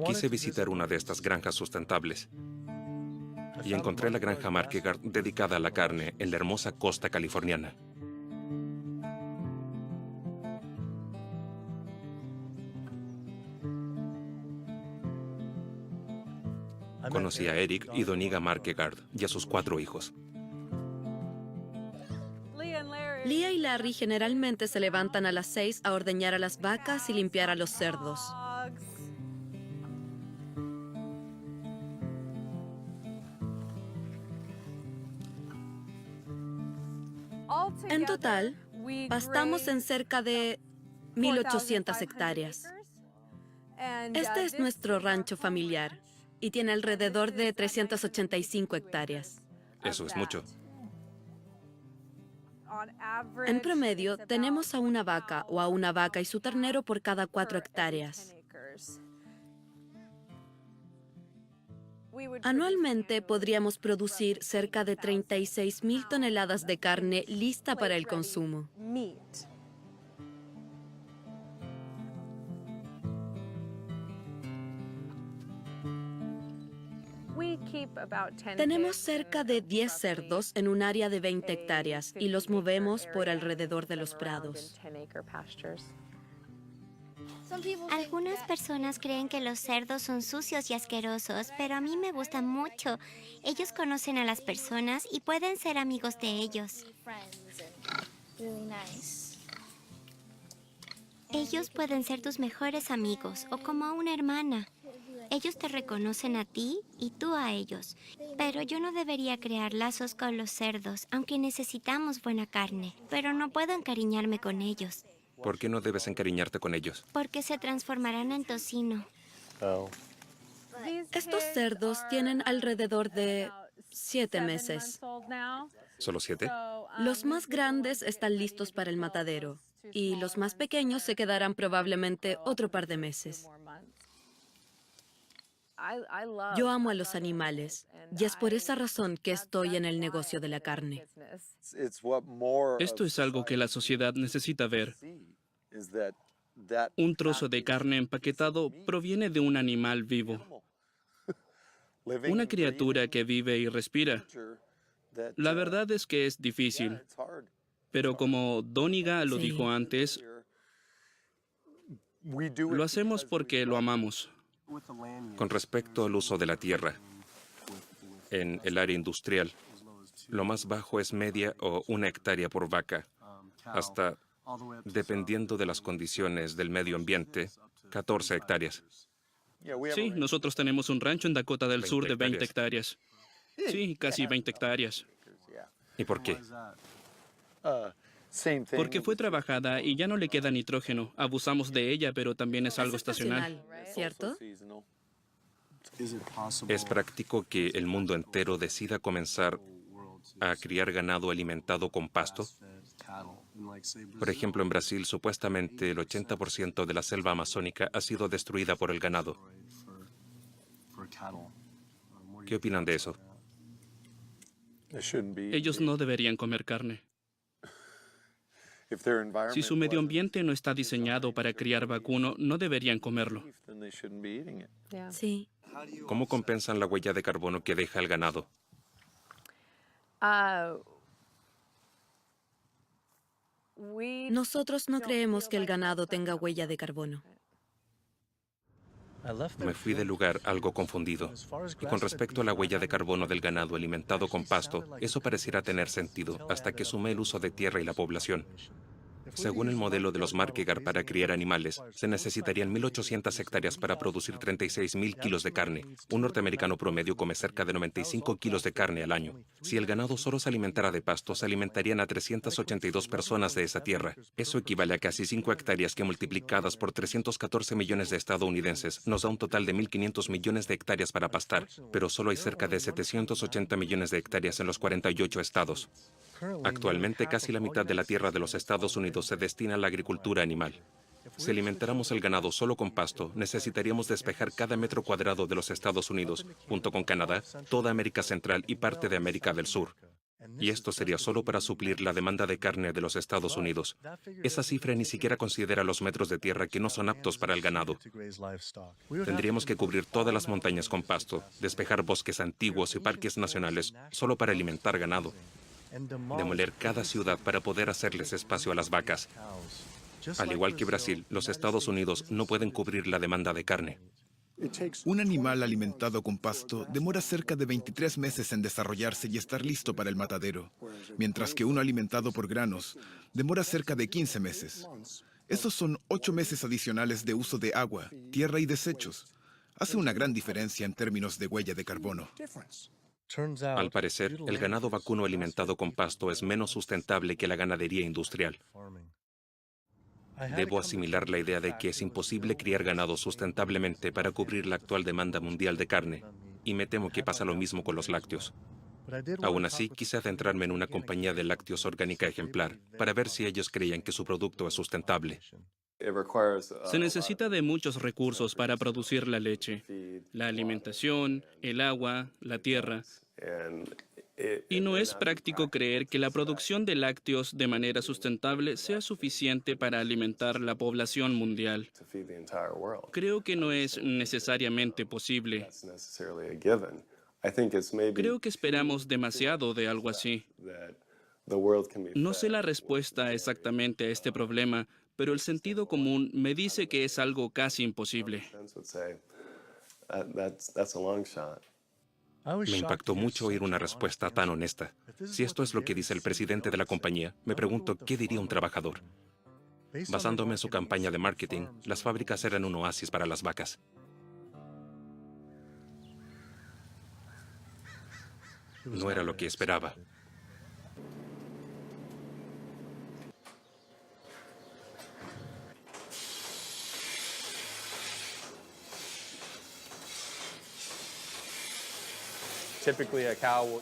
Quise visitar una de estas granjas sustentables y encontré la granja Markegard dedicada a la carne en la hermosa costa californiana. Conocí a Eric y Doniga Markegard y a sus 4 hijos. Leah y Larry generalmente se levantan a las 6 a ordeñar a las vacas y limpiar a los cerdos. En total, pastamos en cerca de 1.800 hectáreas. Este es nuestro rancho familiar y tiene alrededor de 385 hectáreas. Eso es mucho. En promedio, tenemos a una vaca o a una vaca y su ternero por cada 4 hectáreas. Anualmente podríamos producir cerca de 36.000 toneladas de carne lista para el consumo. Tenemos cerca de 10 cerdos en un área de 20 hectáreas y los movemos por alrededor de los prados. Algunas personas creen que los cerdos son sucios y asquerosos, pero a mí me gustan mucho. Ellos conocen a las personas y pueden ser amigos de ellos. Ellos pueden ser tus mejores amigos o como una hermana. Ellos te reconocen a ti y tú a ellos. Pero yo no debería crear lazos con los cerdos, aunque necesitamos buena carne. Pero no puedo encariñarme con ellos. ¿Por qué no debes encariñarte con ellos? Porque se transformarán en tocino. Estos cerdos tienen alrededor de 7 meses. ¿Solo 7? Los más grandes están listos para el matadero y los más pequeños se quedarán probablemente otro par de meses. Yo amo a los animales y es por esa razón que estoy en el negocio de la carne. Esto es algo que la sociedad necesita ver. Un trozo de carne empaquetado proviene de un animal vivo. Una criatura que vive y respira. La verdad es que es difícil. Pero como Doniga lo dijo antes, lo hacemos porque lo amamos. Con respecto al uso de la tierra, en el área industrial, lo más bajo es media o 1 hectárea por vaca, hasta, dependiendo de las condiciones del medio ambiente, 14 hectáreas. Sí, nosotros tenemos un rancho en Dakota del Sur de 20 hectáreas. Sí, casi 20 hectáreas. ¿Y por qué? Porque fue trabajada y ya no le queda nitrógeno. Abusamos de ella, pero también es algo estacional. ¿Cierto? ¿Es práctico que el mundo entero decida comenzar a criar ganado alimentado con pasto? Por ejemplo, en Brasil, supuestamente el 80% de la selva amazónica ha sido destruida por el ganado. ¿Qué opinan de eso? Ellos no deberían comer carne. Si su medio ambiente no está diseñado para criar vacuno, no deberían comerlo. Sí. ¿Cómo compensan la huella de carbono que deja el ganado? Nosotros no creemos que el ganado tenga huella de carbono. Me fui del lugar algo confundido. Y con respecto a la huella de carbono del ganado alimentado con pasto, eso pareciera tener sentido hasta que sumé el uso de tierra y la población. Según el modelo de los Markegar para criar animales, se necesitarían 1.800 hectáreas para producir 36.000 kilos de carne. Un norteamericano promedio come cerca de 95 kilos de carne al año. Si el ganado solo se alimentara de pasto, se alimentarían a 382 personas de esa tierra. Eso equivale a casi 5 hectáreas que multiplicadas por 314 millones de estadounidenses nos da un total de 1.500 millones de hectáreas para pastar, pero solo hay cerca de 780 millones de hectáreas en los 48 estados. Actualmente, casi la mitad de la tierra de los Estados Unidos se destina a la agricultura animal. Si alimentáramos el ganado solo con pasto, necesitaríamos despejar cada metro cuadrado de los Estados Unidos, junto con Canadá, toda América Central y parte de América del Sur. Y esto sería solo para suplir la demanda de carne de los Estados Unidos. Esa cifra ni siquiera considera los metros de tierra que no son aptos para el ganado. Tendríamos que cubrir todas las montañas con pasto, despejar bosques antiguos y parques nacionales solo para alimentar ganado. Demoler cada ciudad para poder hacerles espacio a las vacas. Al igual que Brasil, los Estados Unidos no pueden cubrir la demanda de carne. Un animal alimentado con pasto demora cerca de 23 meses en desarrollarse y estar listo para el matadero, mientras que uno alimentado por granos demora cerca de 15 meses. Esos son 8 meses adicionales de uso de agua, tierra y desechos. Hace una gran diferencia en términos de huella de carbono. Al parecer, el ganado vacuno alimentado con pasto es menos sustentable que la ganadería industrial. Debo asimilar la idea de que es imposible criar ganado sustentablemente para cubrir la actual demanda mundial de carne, y me temo que pasa lo mismo con los lácteos. Aún así, quise adentrarme en una compañía de lácteos orgánica ejemplar para ver si ellos creían que su producto es sustentable. Se necesita de muchos recursos para producir la leche, la alimentación, el agua, la tierra. Y no es práctico creer que la producción de lácteos de manera sustentable sea suficiente para alimentar la población mundial. Creo que no es necesariamente posible. Creo que esperamos demasiado de algo así. No sé la respuesta exactamente a este problema, pero el sentido común me dice que es algo casi imposible. Me impactó mucho oír una respuesta tan honesta. Si esto es lo que dice el presidente de la compañía, me pregunto qué diría un trabajador. Basándome en su campaña de marketing, las fábricas eran un oasis para las vacas. No era lo que esperaba.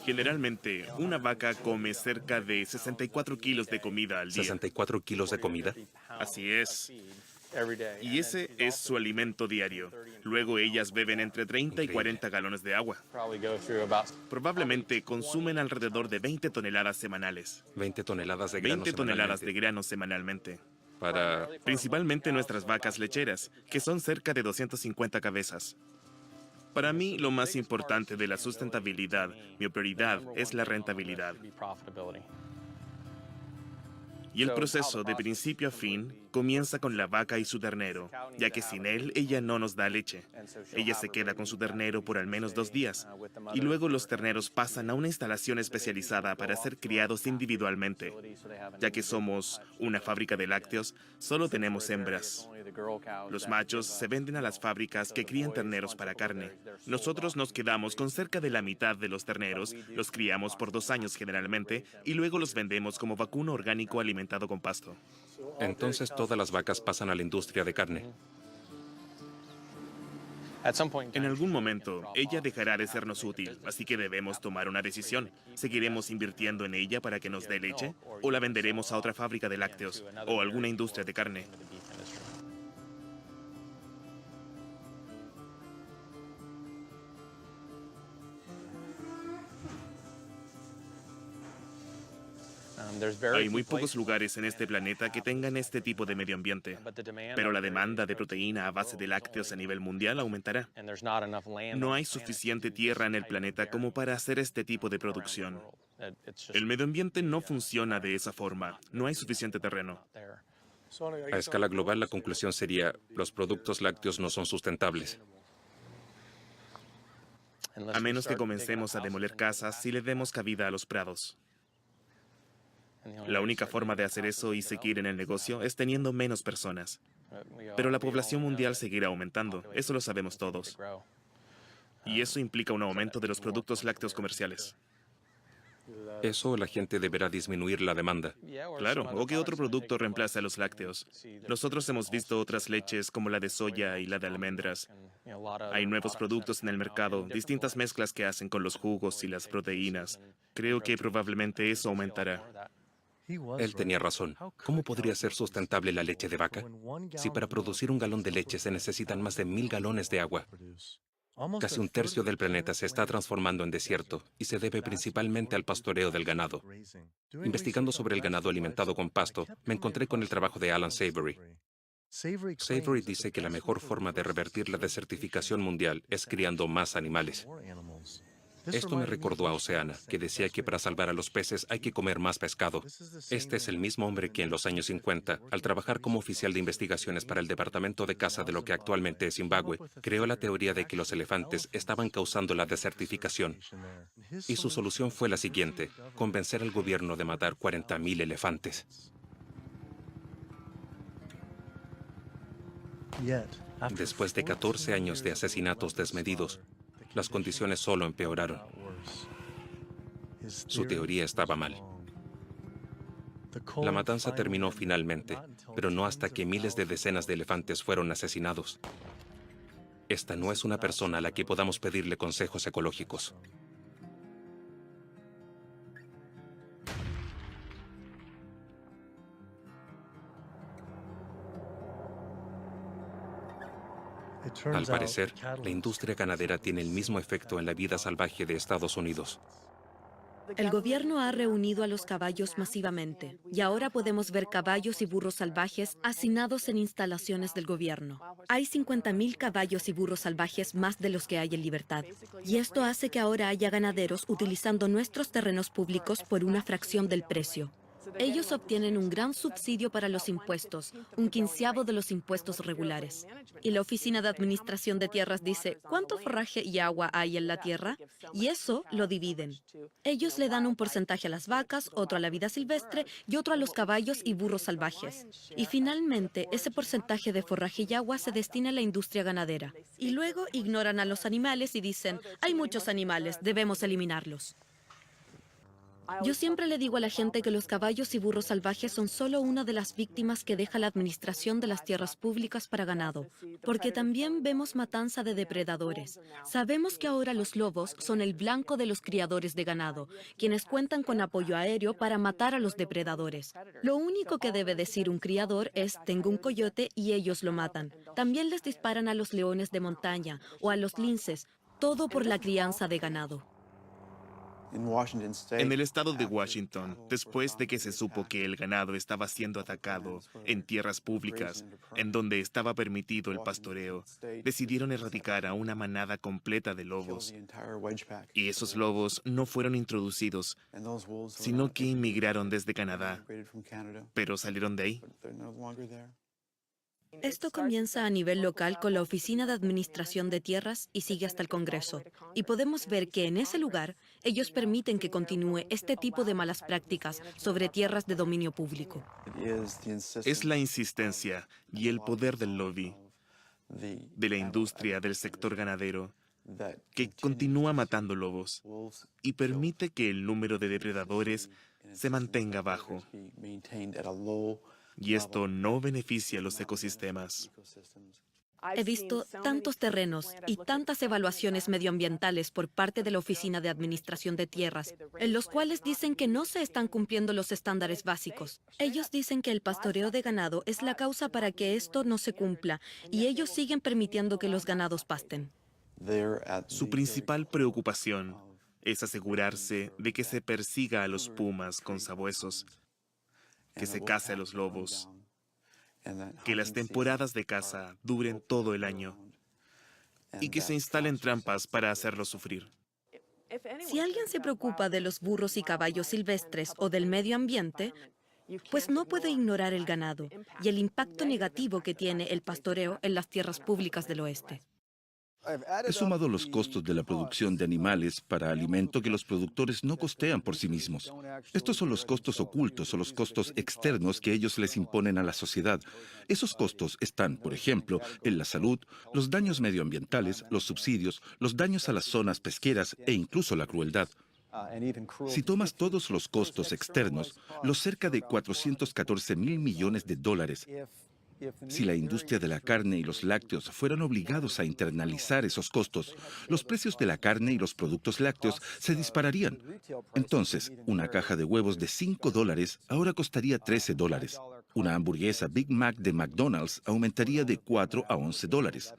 Generalmente, una vaca come cerca de 64 kilos de comida al día. ¿64 kilos de comida? Así es. Y ese es su alimento diario. Luego ellas beben entre 30 y 40 galones de agua. Probablemente consumen alrededor de 20 toneladas semanales. 20 toneladas de granos 20 toneladas de granos semanalmente. Principalmente nuestras vacas lecheras, que son cerca de 250 cabezas. Para mí, lo más importante de la sustentabilidad, mi prioridad, es la rentabilidad. Y el proceso, de principio a fin, comienza con la vaca y su ternero, ya que sin él, ella no nos da leche. Ella se queda con su ternero por al menos 2 días, y luego los terneros pasan a una instalación especializada para ser criados individualmente. Ya que somos una fábrica de lácteos, solo tenemos hembras. Los machos se venden a las fábricas que crían terneros para carne. Nosotros nos quedamos con cerca de la mitad de los terneros, los criamos por 2 años generalmente, y luego los vendemos como vacuno orgánico alimentado con pasto. Entonces todas las vacas pasan a la industria de carne. En algún momento, ella dejará de sernos útil, así que debemos tomar una decisión. ¿Seguiremos invirtiendo en ella para que nos dé leche? ¿O la venderemos a otra fábrica de lácteos? ¿O alguna industria de carne? Hay muy pocos lugares en este planeta que tengan este tipo de medio ambiente, pero la demanda de proteína a base de lácteos a nivel mundial aumentará. No hay suficiente tierra en el planeta como para hacer este tipo de producción. El medio ambiente no funciona de esa forma. No hay suficiente terreno. A escala global, la conclusión sería, los productos lácteos no son sustentables. A menos que comencemos a demoler casas y le demos cabida a los prados. La única forma de hacer eso y seguir en el negocio es teniendo menos personas. Pero la población mundial seguirá aumentando, eso lo sabemos todos. Y eso implica un aumento de los productos lácteos comerciales. Eso la gente deberá disminuir la demanda. Claro, o que otro producto reemplace a los lácteos. Nosotros hemos visto otras leches como la de soya y la de almendras. Hay nuevos productos en el mercado, distintas mezclas que hacen con los jugos y las proteínas. Creo que probablemente eso aumentará. Él tenía razón. ¿Cómo podría ser sustentable la leche de vaca? Si para producir un galón de leche se necesitan más de 1000 galones de agua. Casi un tercio del planeta se está transformando en desierto y se debe principalmente al pastoreo del ganado. Investigando sobre el ganado alimentado con pasto, me encontré con el trabajo de Alan Savory. Savory dice que la mejor forma de revertir la desertificación mundial es criando más animales. Esto me recordó a Oceana, que decía que para salvar a los peces hay que comer más pescado. Este es el mismo hombre que en los años 50, al trabajar como oficial de investigaciones para el Departamento de Caza de lo que actualmente es Zimbabue, creó la teoría de que los elefantes estaban causando la desertificación. Y su solución fue la siguiente: convencer al gobierno de matar 40.000 elefantes. Después de 14 años de asesinatos desmedidos, las condiciones solo empeoraron. Su teoría estaba mal. La matanza terminó finalmente, pero no hasta que miles de decenas de elefantes fueron asesinados. Esta no es una persona a la que podamos pedirle consejos ecológicos. Al parecer, la industria ganadera tiene el mismo efecto en la vida salvaje de Estados Unidos. El gobierno ha reunido a los caballos masivamente y ahora podemos ver caballos y burros salvajes hacinados en instalaciones del gobierno. Hay 50.000 caballos y burros salvajes más de los que hay en libertad. Y esto hace que ahora haya ganaderos utilizando nuestros terrenos públicos por una fracción del precio. Ellos obtienen un gran subsidio para los impuestos, un quinceavo de los impuestos regulares. Y la Oficina de Administración de Tierras dice, ¿cuánto forraje y agua hay en la tierra? Y eso lo dividen. Ellos le dan un porcentaje a las vacas, otro a la vida silvestre y otro a los caballos y burros salvajes. Y finalmente, ese porcentaje de forraje y agua se destina a la industria ganadera. Y luego ignoran a los animales y dicen, hay muchos animales, debemos eliminarlos. Yo siempre le digo a la gente que los caballos y burros salvajes son solo una de las víctimas que deja la administración de las tierras públicas para ganado, porque también vemos matanza de depredadores. Sabemos que ahora los lobos son el blanco de los criadores de ganado, quienes cuentan con apoyo aéreo para matar a los depredadores. Lo único que debe decir un criador es, tengo un coyote y ellos lo matan. También les disparan a los leones de montaña o a los linces, todo por la crianza de ganado. En el estado de Washington, después de que se supo que el ganado estaba siendo atacado en tierras públicas, en donde estaba permitido el pastoreo, decidieron erradicar a una manada completa de lobos. Y esos lobos no fueron introducidos, sino que inmigraron desde Canadá, pero salieron de ahí. Esto comienza a nivel local con la Oficina de Administración de Tierras y sigue hasta el Congreso. Y podemos ver que en ese lugar ellos permiten que continúe este tipo de malas prácticas sobre tierras de dominio público. Es la insistencia y el poder del lobby, de la industria del sector ganadero, que continúa matando lobos y permite que el número de depredadores se mantenga bajo. Y esto no beneficia a los ecosistemas. He visto tantos terrenos y tantas evaluaciones medioambientales por parte de la Oficina de Administración de Tierras, en los cuales dicen que no se están cumpliendo los estándares básicos. Ellos dicen que el pastoreo de ganado es la causa para que esto no se cumpla, y ellos siguen permitiendo que los ganados pasten. Su principal preocupación es asegurarse de que se persiga a los pumas con sabuesos, que se case a los lobos, que las temporadas de caza duren todo el año y que se instalen trampas para hacerlos sufrir. Si alguien se preocupa de los burros y caballos silvestres o del medio ambiente, pues no puede ignorar el ganado y el impacto negativo que tiene el pastoreo en las tierras públicas del oeste. He sumado los costos de la producción de animales para alimento que los productores no costean por sí mismos. Estos son los costos ocultos o los costos externos que ellos les imponen a la sociedad. Esos costos están, por ejemplo, en la salud, los daños medioambientales, los subsidios, los daños a las zonas pesqueras e incluso la crueldad. Si tomas todos los costos externos, los cerca de 414.000 millones de dólares, si la industria de la carne y los lácteos fueran obligados a internalizar esos costos, los precios de la carne y los productos lácteos se dispararían. Entonces, una caja de huevos de $5 ahora costaría $13. Una hamburguesa Big Mac de McDonald's aumentaría de $4 a $11.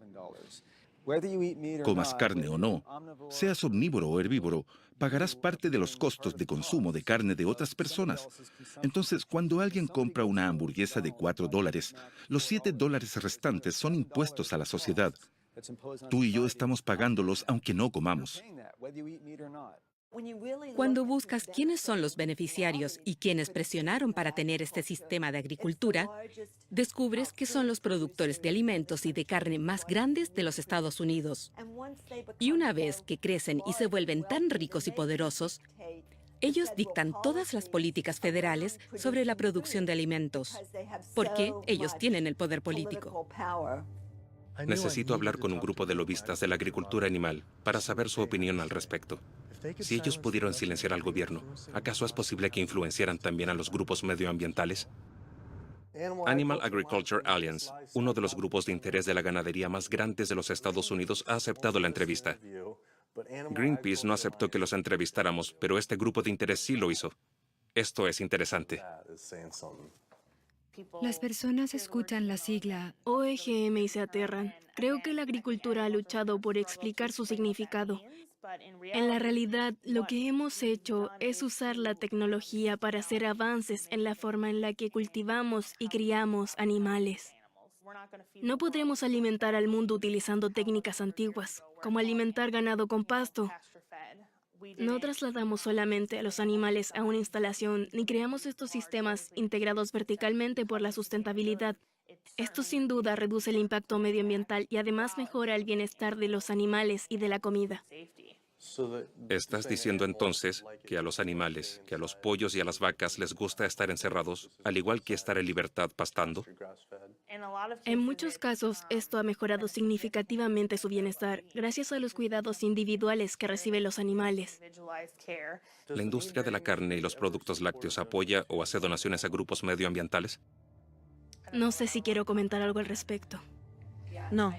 Comas carne o no, seas omnívoro o herbívoro, pagarás parte de los costos de consumo de carne de otras personas. Entonces, cuando alguien compra una hamburguesa de $4, los $7 restantes son impuestos a la sociedad. Tú y yo estamos pagándolos aunque no comamos. Cuando buscas quiénes son los beneficiarios y quienes presionaron para tener este sistema de agricultura, descubres que son los productores de alimentos y de carne más grandes de los Estados Unidos. Y una vez que crecen y se vuelven tan ricos y poderosos, ellos dictan todas las políticas federales sobre la producción de alimentos, porque ellos tienen el poder político. Necesito hablar con un grupo de lobistas de la agricultura animal para saber su opinión al respecto. Si ellos pudieron silenciar al gobierno, ¿acaso es posible que influenciaran también a los grupos medioambientales? Animal Agriculture Alliance, uno de los grupos de interés de la ganadería más grandes de los Estados Unidos, ha aceptado la entrevista. Greenpeace no aceptó que los entrevistáramos, pero este grupo de interés sí lo hizo. Esto es interesante. Las personas escuchan la sigla OEGM y se aterran. Creo que la agricultura ha luchado por explicar su significado. En la realidad, lo que hemos hecho es usar la tecnología para hacer avances en la forma en la que cultivamos y criamos animales. No podremos alimentar al mundo utilizando técnicas antiguas, como alimentar ganado con pasto. No trasladamos solamente a los animales a una instalación, ni creamos estos sistemas integrados verticalmente por la sustentabilidad. Esto sin duda reduce el impacto medioambiental y además mejora el bienestar de los animales y de la comida. ¿Estás diciendo entonces que a los animales, que a los pollos y a las vacas les gusta estar encerrados, al igual que estar en libertad pastando? En muchos casos, esto ha mejorado significativamente su bienestar, gracias a los cuidados individuales que reciben los animales. ¿La industria de la carne y los productos lácteos apoya o hace donaciones a grupos medioambientales? No sé si quiero comentar algo al respecto. No.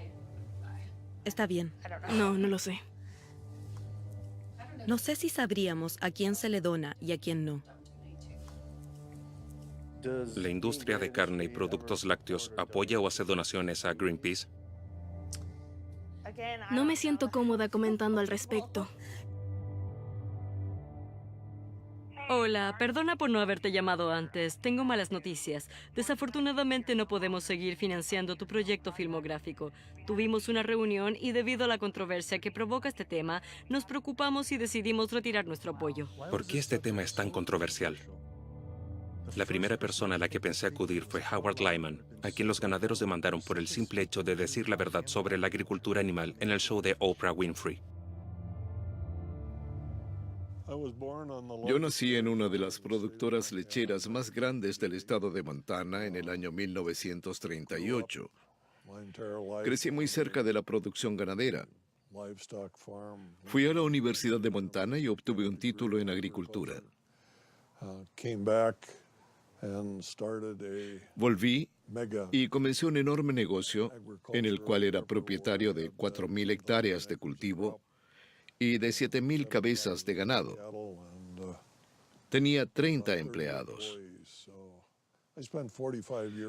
Está bien. No lo sé. No sé si sabríamos a quién se le dona y a quién no. ¿La industria de carne y productos lácteos apoya o hace donaciones a Greenpeace? No me siento cómoda comentando al respecto. Hola, perdona por no haberte llamado antes. Tengo malas noticias. Desafortunadamente no podemos seguir financiando tu proyecto filmográfico. Tuvimos una reunión y debido a la controversia que provoca este tema, nos preocupamos y decidimos retirar nuestro apoyo. ¿Por qué este tema es tan controversial? La primera persona a la que pensé acudir fue Howard Lyman, a quien los ganaderos demandaron por el simple hecho de decir la verdad sobre la agricultura animal en el show de Oprah Winfrey. Yo nací en una de las productoras lecheras más grandes del estado de Montana en el año 1938. Crecí muy cerca de la producción ganadera. Fui a la Universidad de Montana y obtuve un título en agricultura. Volví y comencé un enorme negocio en el cual era propietario de 4.000 hectáreas de cultivo y de 7.000 cabezas de ganado. Tenía 30 empleados.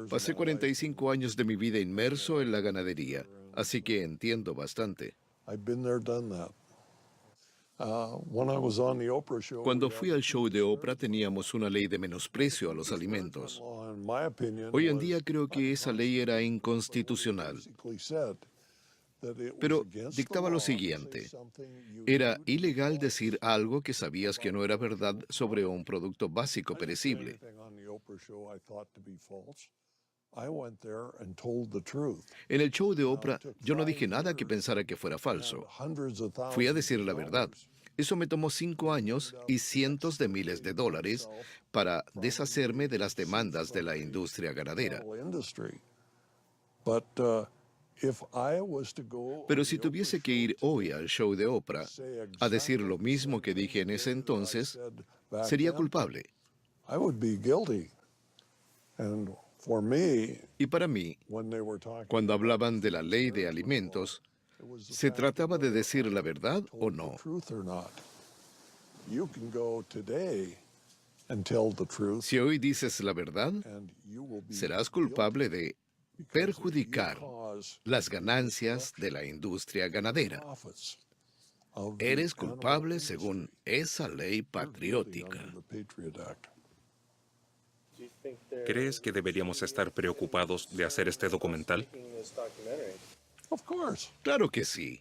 Pasé 45 años de mi vida inmerso en la ganadería, así que entiendo bastante. Cuando fui al show de Oprah teníamos una ley de menosprecio a los alimentos. Hoy en día creo que esa ley era inconstitucional. Pero dictaba lo siguiente: era ilegal decir algo que sabías que no era verdad sobre un producto básico perecible. En el show de Oprah, yo no dije nada que pensara que fuera falso. Fui a decir la verdad. Eso me tomó 5 años y cientos de miles de dólares para deshacerme de las demandas de la industria ganadera. Pero si tuviese que ir hoy al show de Oprah a decir lo mismo que dije en ese entonces, sería culpable. Y para mí, cuando hablaban de la ley de alimentos, ¿se trataba de decir la verdad o no? Si hoy dices la verdad, serás culpable de perjudicar las ganancias de la industria ganadera. Eres culpable según esa ley patriótica. ¿Crees que deberíamos estar preocupados de hacer este documental? Claro que sí.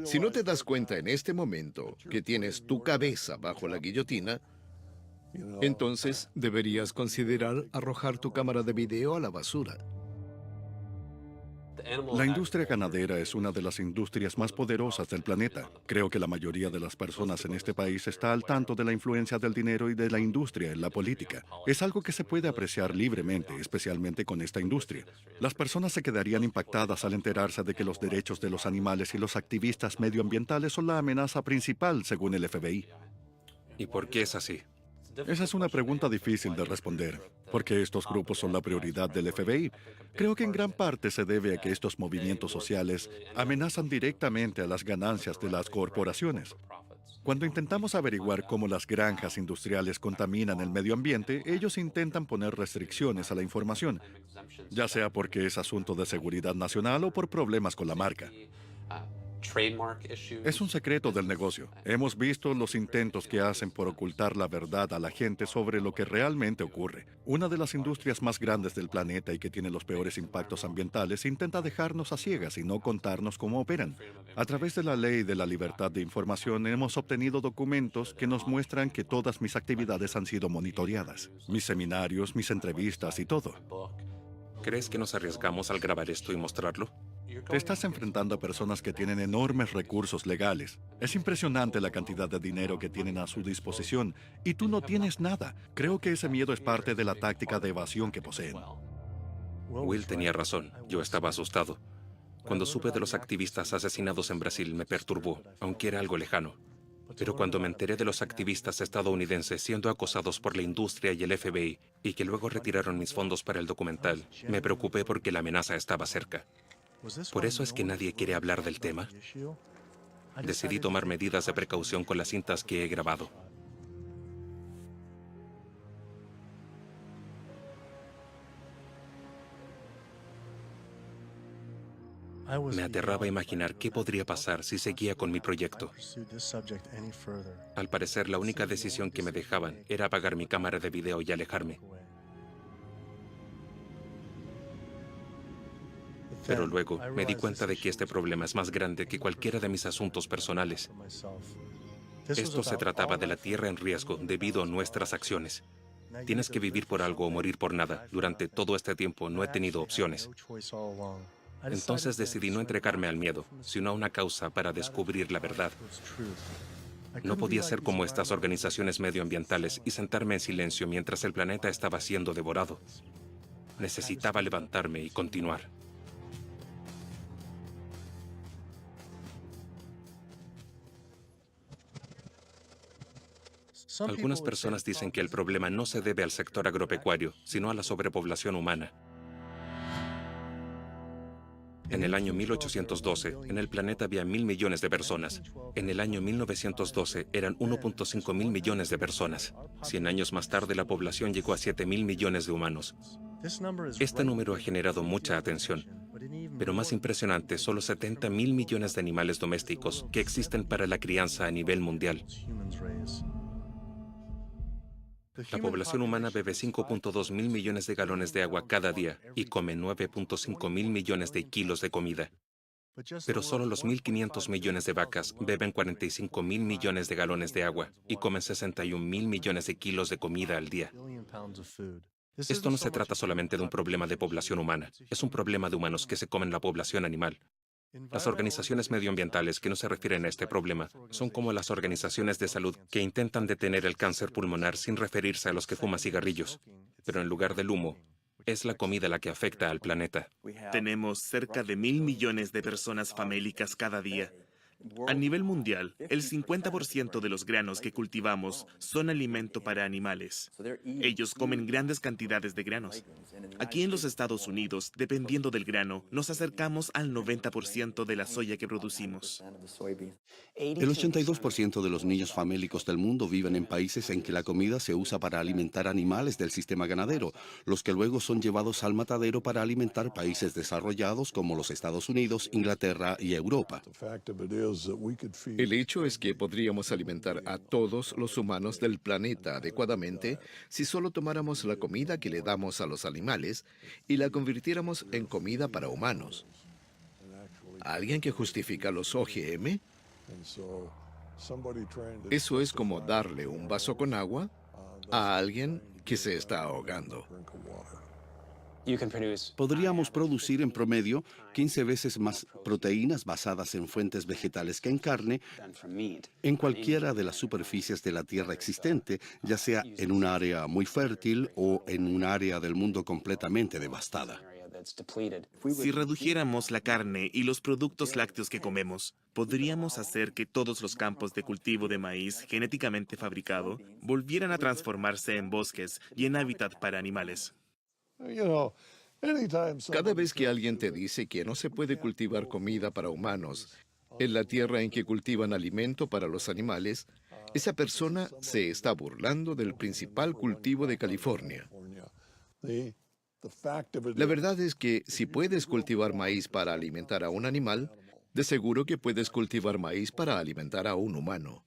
Si no te das cuenta en este momento que tienes tu cabeza bajo la guillotina, entonces deberías considerar arrojar tu cámara de video a la basura. La industria ganadera es una de las industrias más poderosas del planeta. Creo que la mayoría de las personas en este país está al tanto de la influencia del dinero y de la industria en la política. Es algo que se puede apreciar libremente, especialmente con esta industria. Las personas se quedarían impactadas al enterarse de que los derechos de los animales y los activistas medioambientales son la amenaza principal, según el FBI. ¿Y por qué es así? Esa es una pregunta difícil de responder. ¿Por qué estos grupos son la prioridad del FBI? Creo que en gran parte se debe a que estos movimientos sociales amenazan directamente a las ganancias de las corporaciones. Cuando intentamos averiguar cómo las granjas industriales contaminan el medio ambiente, ellos intentan poner restricciones a la información, ya sea porque es asunto de seguridad nacional o por problemas con la marca. Es un secreto del negocio. Hemos visto los intentos que hacen por ocultar la verdad a la gente sobre lo que realmente ocurre. Una de las industrias más grandes del planeta y que tiene los peores impactos ambientales intenta dejarnos a ciegas y no contarnos cómo operan. A través de la ley de la libertad de información hemos obtenido documentos que nos muestran que todas mis actividades han sido monitoreadas. Mis seminarios, mis entrevistas y todo. ¿Crees que nos arriesgamos al grabar esto y mostrarlo? Te estás enfrentando a personas que tienen enormes recursos legales. Es impresionante la cantidad de dinero que tienen a su disposición y tú no tienes nada. Creo que ese miedo es parte de la táctica de evasión que poseen. Will tenía razón. Yo estaba asustado. Cuando supe de los activistas asesinados en Brasil me perturbó, aunque era algo lejano. Pero cuando me enteré de los activistas estadounidenses siendo acosados por la industria y el FBI y que luego retiraron mis fondos para el documental, me preocupé porque la amenaza estaba cerca. ¿Por eso es que nadie quiere hablar del tema? Decidí tomar medidas de precaución con las cintas que he grabado. Me aterraba imaginar qué podría pasar si seguía con mi proyecto. Al parecer, la única decisión que me dejaban era apagar mi cámara de video y alejarme. Pero luego me di cuenta de que este problema es más grande que cualquiera de mis asuntos personales. Esto se trataba de la tierra en riesgo debido a nuestras acciones. Tienes que vivir por algo o morir por nada. Durante todo este tiempo no he tenido opciones. Entonces decidí no entregarme al miedo, sino a una causa para descubrir la verdad. No podía ser como estas organizaciones medioambientales y sentarme en silencio mientras el planeta estaba siendo devorado. Necesitaba levantarme y continuar. Algunas personas dicen que el problema no se debe al sector agropecuario, sino a la sobrepoblación humana. En el año 1812, en el planeta había 1.000 millones de personas. En el año 1912 eran 1.5 mil millones de personas. 100 años más tarde la población llegó a 7.000 millones de humanos. Este número ha generado mucha atención. Pero más impresionante son los 70.000 millones de animales domésticos que existen para la crianza a nivel mundial. La población humana bebe 5.2 mil millones de galones de agua cada día y come 9.5 mil millones de kilos de comida. Pero solo los 1.500 millones de vacas beben 45 mil millones de galones de agua y comen 61 mil millones de kilos de comida al día. Esto no se trata solamente de un problema de población humana, es un problema de humanos que se comen la población animal. Las organizaciones medioambientales que no se refieren a este problema son como las organizaciones de salud que intentan detener el cáncer pulmonar sin referirse a los que fuman cigarrillos. Pero en lugar del humo, es la comida la que afecta al planeta. Tenemos cerca de 1.000 millones de personas famélicas cada día. A nivel mundial, el 50% de los granos que cultivamos son alimento para animales. Ellos comen grandes cantidades de granos. Aquí en los Estados Unidos, dependiendo del grano, nos acercamos al 90% de la soya que producimos. El 82% de los niños famélicos del mundo viven en países en que la comida se usa para alimentar animales del sistema ganadero, los que luego son llevados al matadero para alimentar países desarrollados como los Estados Unidos, Inglaterra y Europa. El hecho es que podríamos alimentar a todos los humanos del planeta adecuadamente si solo tomáramos la comida que le damos a los animales y la convirtiéramos en comida para humanos. ¿Alguien que justifica los OGM? Eso es como darle un vaso con agua a alguien que se está ahogando. Podríamos producir en promedio 15 veces más proteínas basadas en fuentes vegetales que en carne en cualquiera de las superficies de la Tierra existente, ya sea en un área muy fértil o en un área del mundo completamente devastada. Si redujéramos la carne y los productos lácteos que comemos, podríamos hacer que todos los campos de cultivo de maíz genéticamente fabricado volvieran a transformarse en bosques y en hábitat para animales. Cada vez que alguien te dice que no se puede cultivar comida para humanos en la tierra en que cultivan alimento para los animales, esa persona se está burlando del principal cultivo de California. La verdad es que si puedes cultivar maíz para alimentar a un animal, de seguro que puedes cultivar maíz para alimentar a un humano.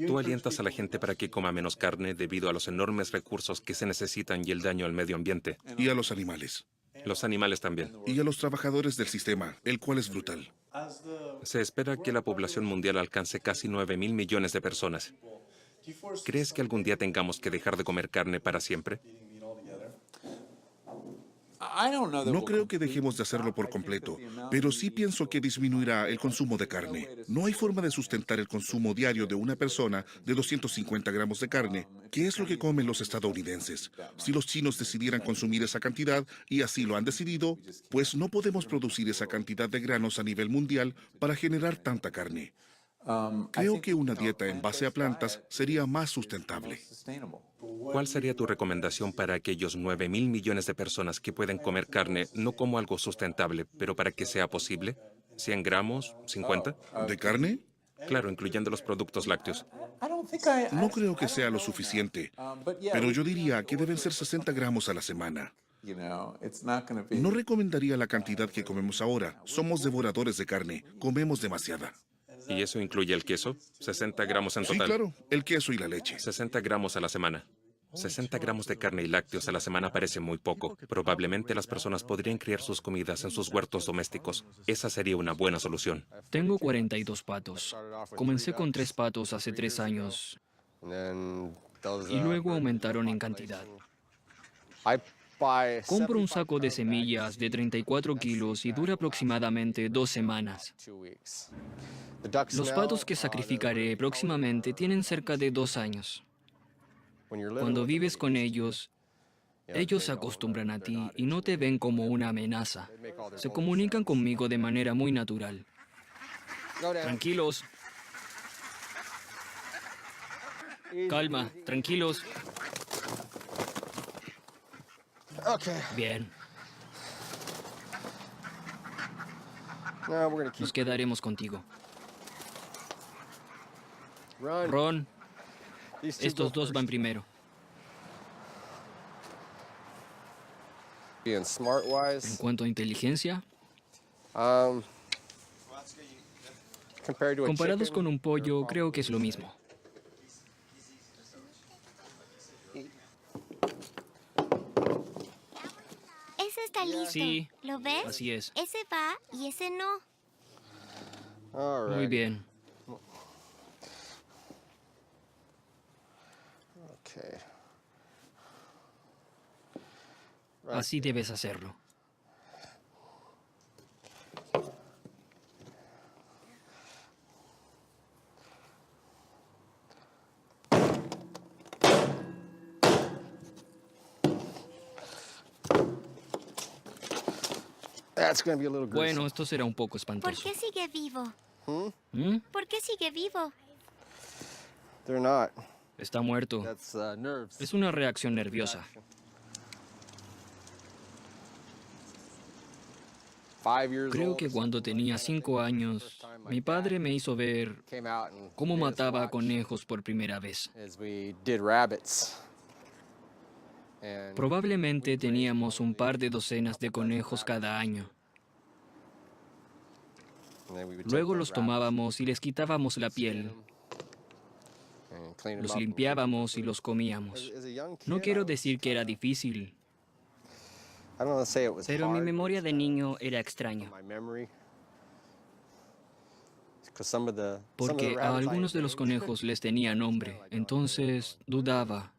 Tú alientas a la gente para que coma menos carne debido a los enormes recursos que se necesitan y el daño al medio ambiente. Y a los animales. Los animales también. Y a los trabajadores del sistema, el cual es brutal. Se espera que la población mundial alcance casi 9.000 millones de personas. ¿Crees que algún día tengamos que dejar de comer carne para siempre? No creo que dejemos de hacerlo por completo, pero sí pienso que disminuirá el consumo de carne. No hay forma de sustentar el consumo diario de una persona de 250 gramos de carne, que es lo que comen los estadounidenses. Si los chinos decidieran consumir esa cantidad, y así lo han decidido, pues no podemos producir esa cantidad de granos a nivel mundial para generar tanta carne. Creo que una dieta en base a plantas sería más sustentable. ¿Cuál sería tu recomendación para aquellos 9.000 millones de personas que pueden comer carne no como algo sustentable, pero para que sea posible? ¿100 gramos? ¿50? ¿De carne? Claro, incluyendo los productos lácteos. No creo que sea lo suficiente, pero yo diría que deben ser 60 gramos a la semana. No recomendaría la cantidad que comemos ahora. Somos devoradores de carne, comemos demasiada. ¿Y eso incluye el queso? 60 gramos en total. Sí, claro, el queso y la leche. 60 gramos a la semana. 60 gramos de carne y lácteos a la semana parece muy poco. Probablemente las personas podrían criar sus comidas en sus huertos domésticos. Esa sería una buena solución. Tengo 42 patos. Comencé con 3 patos hace 3 años. Y luego aumentaron en cantidad. Compro un saco de semillas de 34 kilos y dura aproximadamente 2 semanas. Los patos que sacrificaré próximamente tienen cerca de 2 años. Cuando vives con ellos, ellos se acostumbran a ti y no te ven como una amenaza. Se comunican conmigo de manera muy natural. Tranquilos. Calma, tranquilos. Bien. Nos quedaremos contigo. Ron, estos dos van primero. En cuanto a inteligencia, comparados con un pollo, creo que es lo mismo. Ese está listo. Sí, ¿Lo ves? así es. Ese va y ese no. Muy bien. Así debes hacerlo. Bueno, esto será un poco ¿Por espantoso. qué sigue vivo? ¿Mm? ¿Por qué sigue vivo? Está muerto. Es una reacción nerviosa. Creo que cuando tenía 5 años, mi padre me hizo ver cómo mataba a conejos por primera vez. Probablemente teníamos un par de docenas de conejos cada año. Luego los tomábamos y les quitábamos la piel. Los limpiábamos y los comíamos. No quiero decir que era difícil, pero mi memoria de niño era extraña. Porque a algunos de los conejos les tenía nombre, entonces dudaba.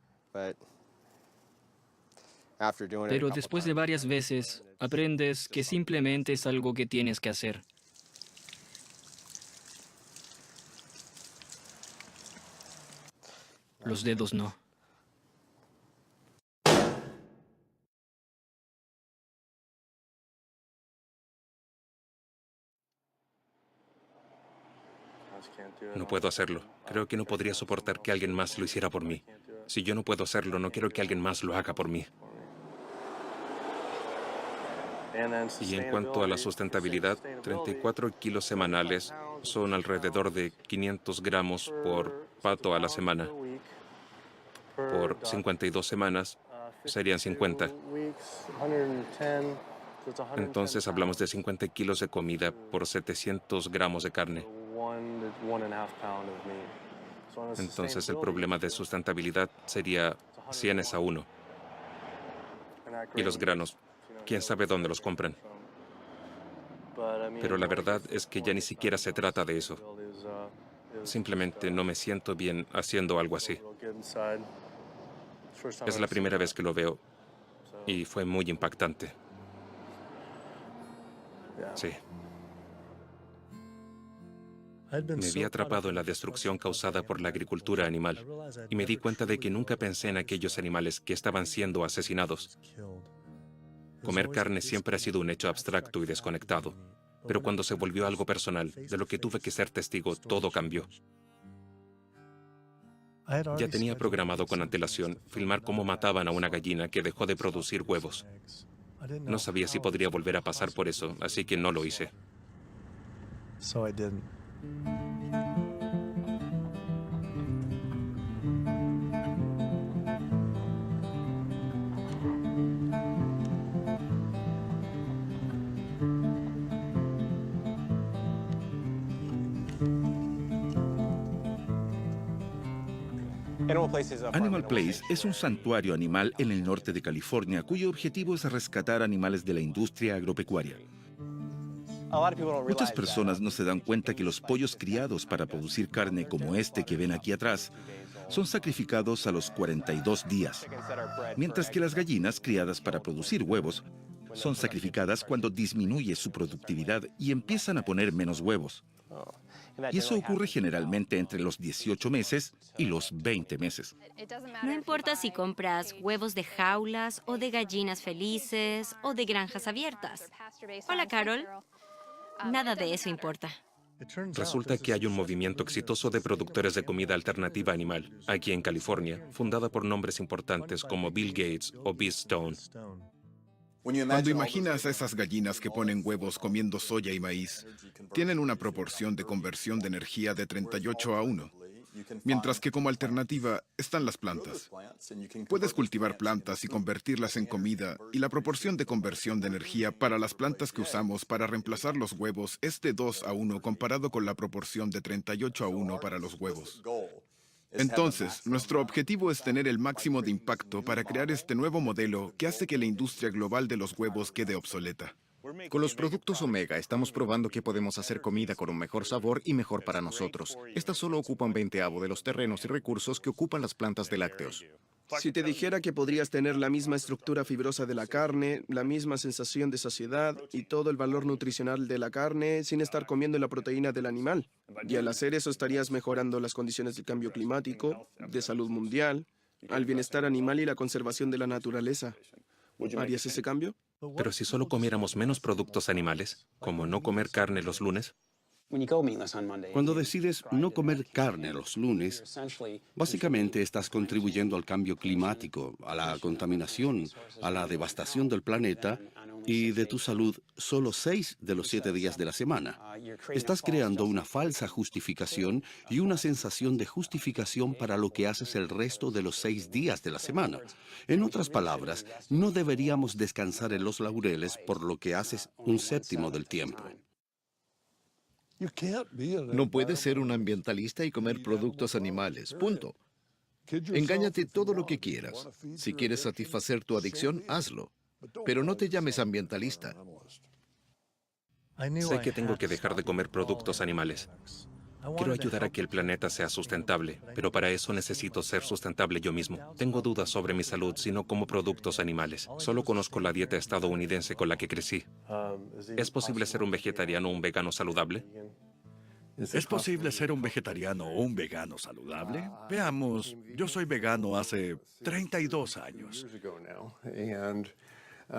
Pero después de varias veces, aprendes que simplemente es algo que tienes que hacer. Los dedos no. No puedo hacerlo. Creo que no podría soportar que alguien más lo hiciera por mí. Si yo no puedo hacerlo, no quiero que alguien más lo haga por mí. Y en cuanto a la sustentabilidad, 34 kilos semanales son alrededor de 500 gramos por pato a la semana. Por 52 semanas serían 50. Entonces hablamos de 50 kilos de comida por 700 gramos de carne. Entonces el problema de sustentabilidad sería 100:1. Y los granos, quién sabe dónde los compran. Pero la verdad es que ya ni siquiera se trata de eso. Simplemente no me siento bien haciendo algo así. Es la primera vez que lo veo y fue muy impactante. Sí. Me vi atrapado en la destrucción causada por la agricultura animal y me di cuenta de que nunca pensé en aquellos animales que estaban siendo asesinados. Comer carne siempre ha sido un hecho abstracto y desconectado, pero cuando se volvió algo personal, de lo que tuve que ser testigo, todo cambió. Ya tenía programado con antelación filmar cómo mataban a una gallina que dejó de producir huevos. No sabía si podría volver a pasar por eso, así que no lo hice. Animal Place es un santuario animal en el norte de California cuyo objetivo es rescatar animales de la industria agropecuaria. Muchas personas no se dan cuenta que los pollos criados para producir carne como este que ven aquí atrás son sacrificados a los 42 días, mientras que las gallinas criadas para producir huevos son sacrificadas cuando disminuye su productividad y empiezan a poner menos huevos. Y eso ocurre generalmente entre los 18 meses y los 20 meses. No importa si compras huevos de jaulas o de gallinas felices o de granjas abiertas. Hola, Carol. Nada de eso importa. Resulta que hay un movimiento exitoso de productores de comida alternativa animal, aquí en California, fundada por nombres importantes como Bill Gates o Biz Stone. Cuando imaginas a esas gallinas que ponen huevos comiendo soya y maíz, tienen una proporción de conversión de energía de 38:1, mientras que como alternativa están las plantas. Puedes cultivar plantas y convertirlas en comida, y la proporción de conversión de energía para las plantas que usamos para reemplazar los huevos es de 2:1 comparado con la proporción de 38:1 para los huevos. Entonces, nuestro objetivo es tener el máximo de impacto para crear este nuevo modelo que hace que la industria global de los huevos quede obsoleta. Con los productos Omega estamos probando que podemos hacer comida con un mejor sabor y mejor para nosotros. Estas solo ocupan 1/20 de los terrenos y recursos que ocupan las plantas de lácteos. Si te dijera que podrías tener la misma estructura fibrosa de la carne, la misma sensación de saciedad y todo el valor nutricional de la carne sin estar comiendo la proteína del animal. Y al hacer eso estarías mejorando las condiciones del cambio climático, de salud mundial, al bienestar animal y la conservación de la naturaleza. ¿Harías ese cambio? Pero si solo comiéramos menos productos animales, como no comer carne los lunes, Cuando decides no comer carne los lunes, básicamente estás contribuyendo al cambio climático, a la contaminación, a la devastación del planeta y de tu salud solo 6 de los 7 días de la semana. Estás creando una falsa justificación y una sensación de justificación para lo que haces el resto de los 6 días de la semana. En otras palabras, no deberíamos descansar en los laureles por lo que haces un séptimo del tiempo. No puedes ser un ambientalista y comer productos animales, punto. Engáñate todo lo que quieras. Si quieres satisfacer tu adicción, hazlo. Pero no te llames ambientalista. sé que tengo que dejar de comer productos animales. Quiero ayudar a que el planeta sea sustentable, pero para eso necesito ser sustentable yo mismo. Tengo dudas sobre mi salud si no como productos animales. Solo conozco la dieta estadounidense con la que crecí. ¿Es posible ser un vegetariano o un vegano saludable? ¿Es posible ser un vegetariano o un vegano saludable? Veamos, yo soy vegano hace 32 años.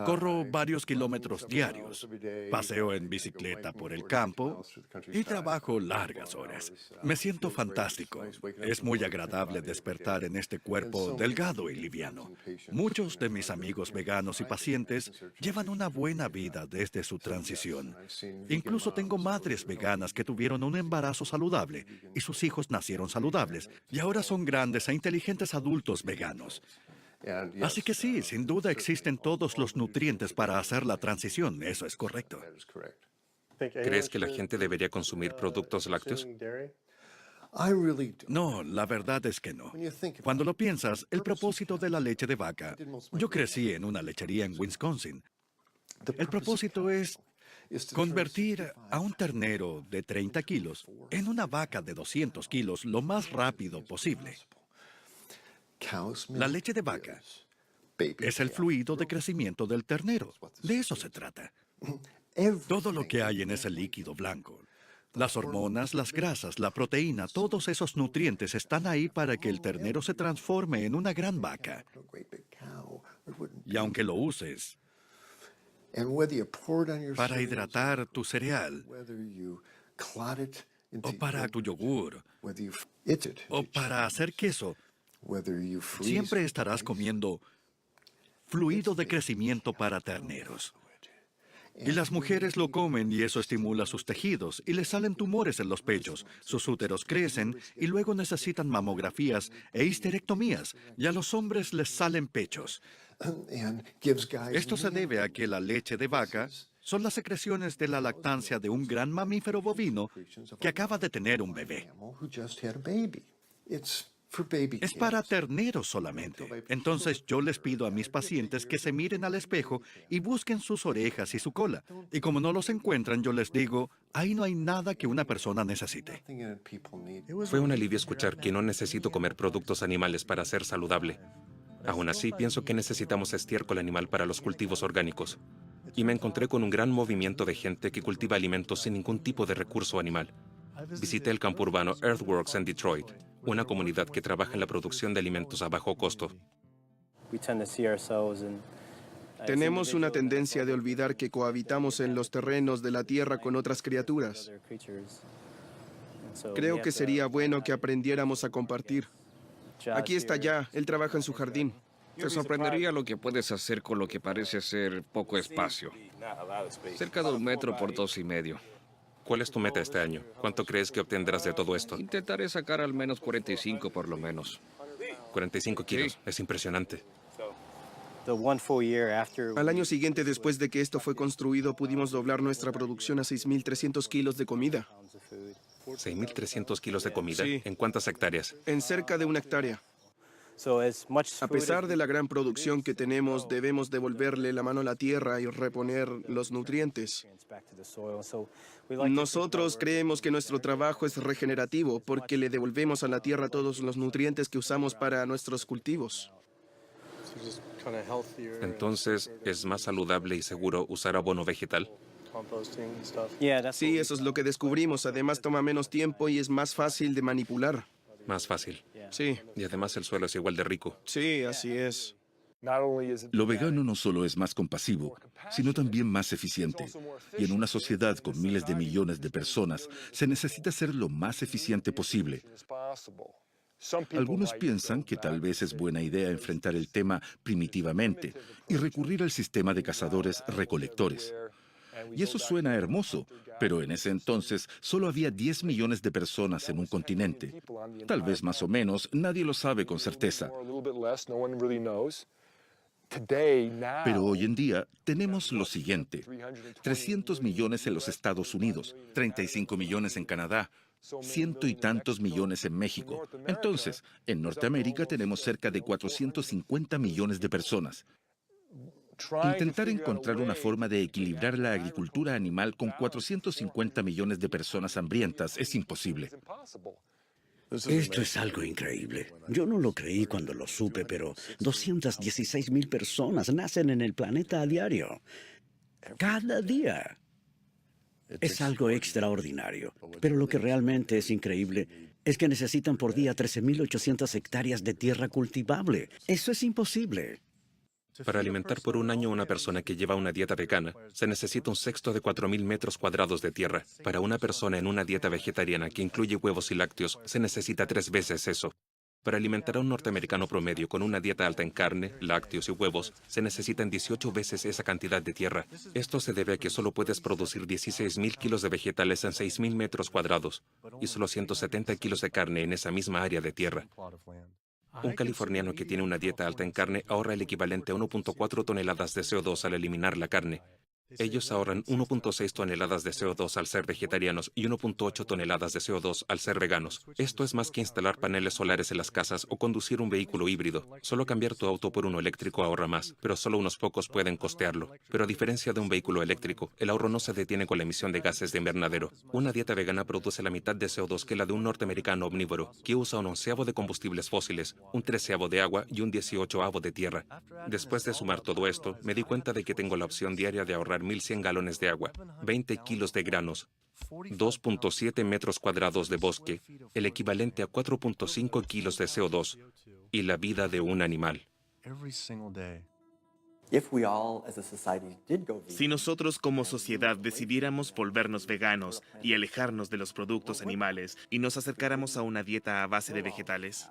Corro varios kilómetros diarios, paseo en bicicleta por el campo y trabajo largas horas. Me siento fantástico. Es muy agradable despertar en este cuerpo delgado y liviano. Muchos de mis amigos veganos y pacientes llevan una buena vida desde su transición. Incluso tengo madres veganas que tuvieron un embarazo saludable y sus hijos nacieron saludables y ahora son grandes e inteligentes adultos veganos. Así que sí, sin duda existen todos los nutrientes para hacer la transición, eso es correcto. ¿Crees que la gente debería consumir productos lácteos? No, la verdad es que no. Cuando lo piensas, el propósito de la leche de vaca... Yo crecí en una lechería en Wisconsin. El propósito es convertir a un ternero de 30 kilos en una vaca de 200 kilos lo más rápido posible. La leche de vaca es el fluido de crecimiento del ternero. De eso se trata. Todo lo que hay en ese líquido blanco, las hormonas, las grasas, la proteína, todos esos nutrientes están ahí para que el ternero se transforme en una gran vaca. Y aunque lo uses para hidratar tu cereal, o para tu yogur, o para hacer queso, siempre estarás comiendo fluido de crecimiento para terneros. Y las mujeres lo comen y eso estimula sus tejidos y les salen tumores en los pechos. Sus úteros crecen y luego necesitan mamografías e histerectomías y a los hombres les salen pechos. Esto se debe a que la leche de vaca son las secreciones de la lactancia de un gran mamífero bovino que acaba de tener un bebé. Es para terneros solamente. Entonces yo les pido a mis pacientes que se miren al espejo y busquen sus orejas y su cola. Y como no los encuentran, yo les digo, ahí no hay nada que una persona necesite. Fue un alivio escuchar que no necesito comer productos animales para ser saludable. Aún así, pienso que necesitamos estiércol animal para los cultivos orgánicos. Y me encontré con un gran movimiento de gente que cultiva alimentos sin ningún tipo de recurso animal. Visité el campo urbano Earthworks en Detroit, una comunidad que trabaja en la producción de alimentos a bajo costo. Tenemos una tendencia de olvidar que cohabitamos en los terrenos de la tierra con otras criaturas. Creo que sería bueno que aprendiéramos a compartir. Aquí está ya, él trabaja en su jardín. Te sorprendería lo que puedes hacer con lo que parece ser poco espacio. Cerca de 1 metro por 2,5 metros. ¿Cuál es tu meta este año? ¿Cuánto crees que obtendrás de todo esto? Intentaré sacar al menos 45 por lo menos. 45 kilos, es impresionante. Al año siguiente, después de que esto fue construido, pudimos doblar nuestra producción a 6.300 kilos de comida. 6.300 kilos de comida. Sí. ¿En cuántas hectáreas? En cerca de 1 hectárea. A pesar de la gran producción que tenemos, debemos devolverle la mano a la tierra y reponer los nutrientes. Nosotros creemos que nuestro trabajo es regenerativo porque le devolvemos a la tierra todos los nutrientes que usamos para nuestros cultivos. Entonces, ¿es más saludable y seguro usar abono vegetal? Sí, eso es lo que descubrimos. Además, toma menos tiempo y es más fácil de manipular. Más fácil. Sí. Y además el suelo es igual de rico. Sí, así es. Lo vegano no solo es más compasivo, sino también más eficiente. Y en una sociedad con miles de millones de personas, se necesita ser lo más eficiente posible. Algunos piensan que tal vez es buena idea enfrentar el tema primitivamente y recurrir al sistema de cazadores-recolectores. Y eso suena hermoso, pero en ese entonces solo había 10 millones de personas en un continente. Tal vez más o menos, nadie lo sabe con certeza. Pero hoy en día tenemos lo siguiente: 300 millones en los Estados Unidos, 35 millones en Canadá, ciento y tantos millones en México. Entonces, en Norteamérica tenemos cerca de 450 millones de personas. Intentar encontrar una forma de equilibrar la agricultura animal con 450 millones de personas hambrientas es imposible. Esto es algo increíble. Yo no lo creí cuando lo supe, pero 216,000 personas nacen en el planeta a diario. Cada día. Es algo extraordinario. Pero lo que realmente es increíble es que necesitan por día 13,800 hectáreas de tierra cultivable. Eso es imposible. Para alimentar por un año a una persona que lleva una dieta vegana, se necesita un sexto de 4.000 metros cuadrados de tierra. Para una persona en una dieta vegetariana que incluye huevos y lácteos, se necesita 3 veces eso. Para alimentar a un norteamericano promedio con una dieta alta en carne, lácteos y huevos, se necesitan 18 veces esa cantidad de tierra. Esto se debe a que solo puedes producir 16.000 kilos de vegetales en 6.000 metros cuadrados y solo 170 kilos de carne en esa misma área de tierra. Un californiano que tiene una dieta alta en carne ahorra el equivalente a 1.4 toneladas de CO2 al eliminar la carne. Ellos ahorran 1.6 toneladas de CO2 al ser vegetarianos y 1.8 toneladas de CO2 al ser veganos. Esto es más que instalar paneles solares en las casas o conducir un vehículo híbrido. Solo cambiar tu auto por uno eléctrico ahorra más, pero solo unos pocos pueden costearlo. Pero a diferencia de un vehículo eléctrico, el ahorro no se detiene con la emisión de gases de invernadero. Una dieta vegana produce la mitad de CO2 que la de un norteamericano omnívoro, que usa un 11avo de combustibles fósiles, un 13avo de agua y un 18avo de tierra. Después de sumar todo esto, me di cuenta de que tengo la opción diaria de ahorrar 1.100 galones de agua, 20 kilos de granos, 2.7 metros cuadrados de bosque, el equivalente a 4.5 kilos de CO2 y la vida de un animal. Si nosotros como sociedad decidiéramos volvernos veganos y alejarnos de los productos animales y nos acercáramos a una dieta a base de vegetales,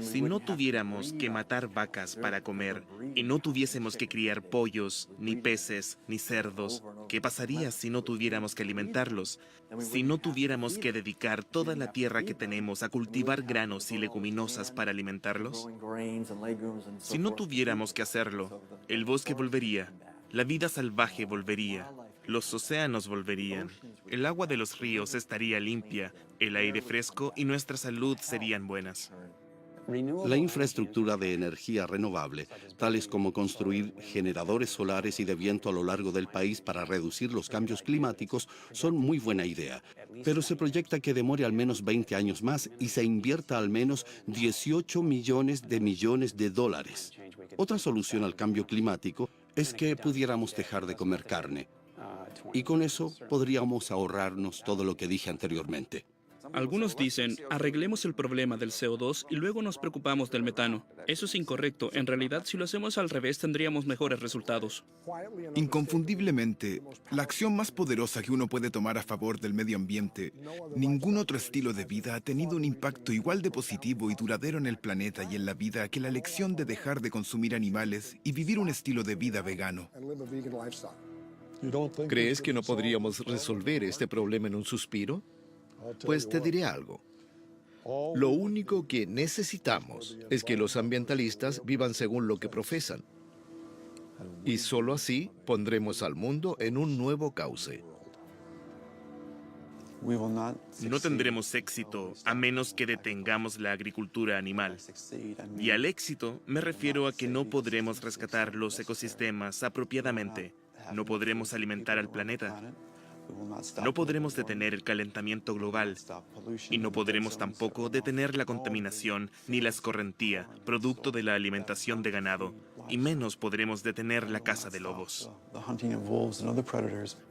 si no tuviéramos que matar vacas para comer y no tuviésemos que criar pollos, ni peces, ni cerdos, ¿qué pasaría si no tuviéramos que alimentarlos? Si no tuviéramos que dedicar toda la tierra que tenemos a cultivar granos y leguminosas para alimentarlos? Si no tuviéramos que hacerlo, el bosque volvería, la vida salvaje volvería, los océanos volverían, el agua de los ríos estaría limpia, el aire fresco y nuestra salud serían buenas. La infraestructura de energía renovable, tales como construir generadores solares y de viento a lo largo del país para reducir los cambios climáticos, son muy buena idea. Pero se proyecta que demore al menos 20 años más y se invierta al menos 18 millones de dólares. Otra solución al cambio climático es que pudiéramos dejar de comer carne. Y con eso podríamos ahorrarnos todo lo que dije anteriormente. Algunos dicen, arreglemos el problema del CO2 y luego nos preocupamos del metano. Eso es incorrecto. En realidad, si lo hacemos al revés, tendríamos mejores resultados. Inconfundiblemente, la acción más poderosa que uno puede tomar a favor del medio ambiente, ningún otro estilo de vida ha tenido un impacto igual de positivo y duradero en el planeta y en la vida que la elección de dejar de consumir animales y vivir un estilo de vida vegano. ¿Crees que no podríamos resolver este problema en un suspiro? Pues te diré algo. Lo único que necesitamos es que los ambientalistas vivan según lo que profesan. Y solo así pondremos al mundo en un nuevo cauce. No tendremos éxito a menos que detengamos la agricultura animal. Y al éxito me refiero a que no podremos rescatar los ecosistemas apropiadamente. No podremos alimentar al planeta. No podremos detener el calentamiento global y no podremos tampoco detener la contaminación ni la escorrentía, producto de la alimentación de ganado, y menos podremos detener la caza de lobos.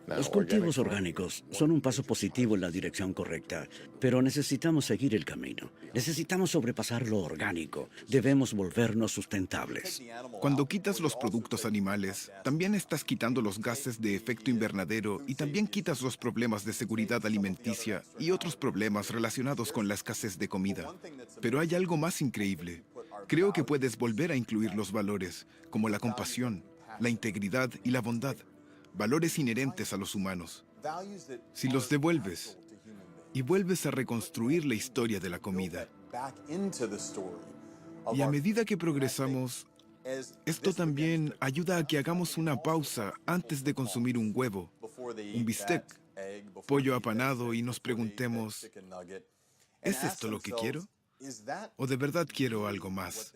Los cultivos orgánicos son un paso positivo en la dirección correcta, pero necesitamos seguir el camino. Necesitamos sobrepasar lo orgánico. Debemos volvernos sustentables. Cuando quitas los productos animales, también estás quitando los gases de efecto invernadero y también quitas los problemas de seguridad alimenticia y otros problemas relacionados con la escasez de comida. Pero hay algo más increíble. Creo que puedes volver a incluir los valores, como la compasión, la integridad y la bondad, valores inherentes a los humanos. Si los devuelves y vuelves a reconstruir la historia de la comida, y a medida que progresamos, esto también ayuda a que hagamos una pausa antes de consumir un huevo, un bistec, pollo apanado y nos preguntemos, ¿es esto lo que quiero? ¿O de verdad quiero algo más?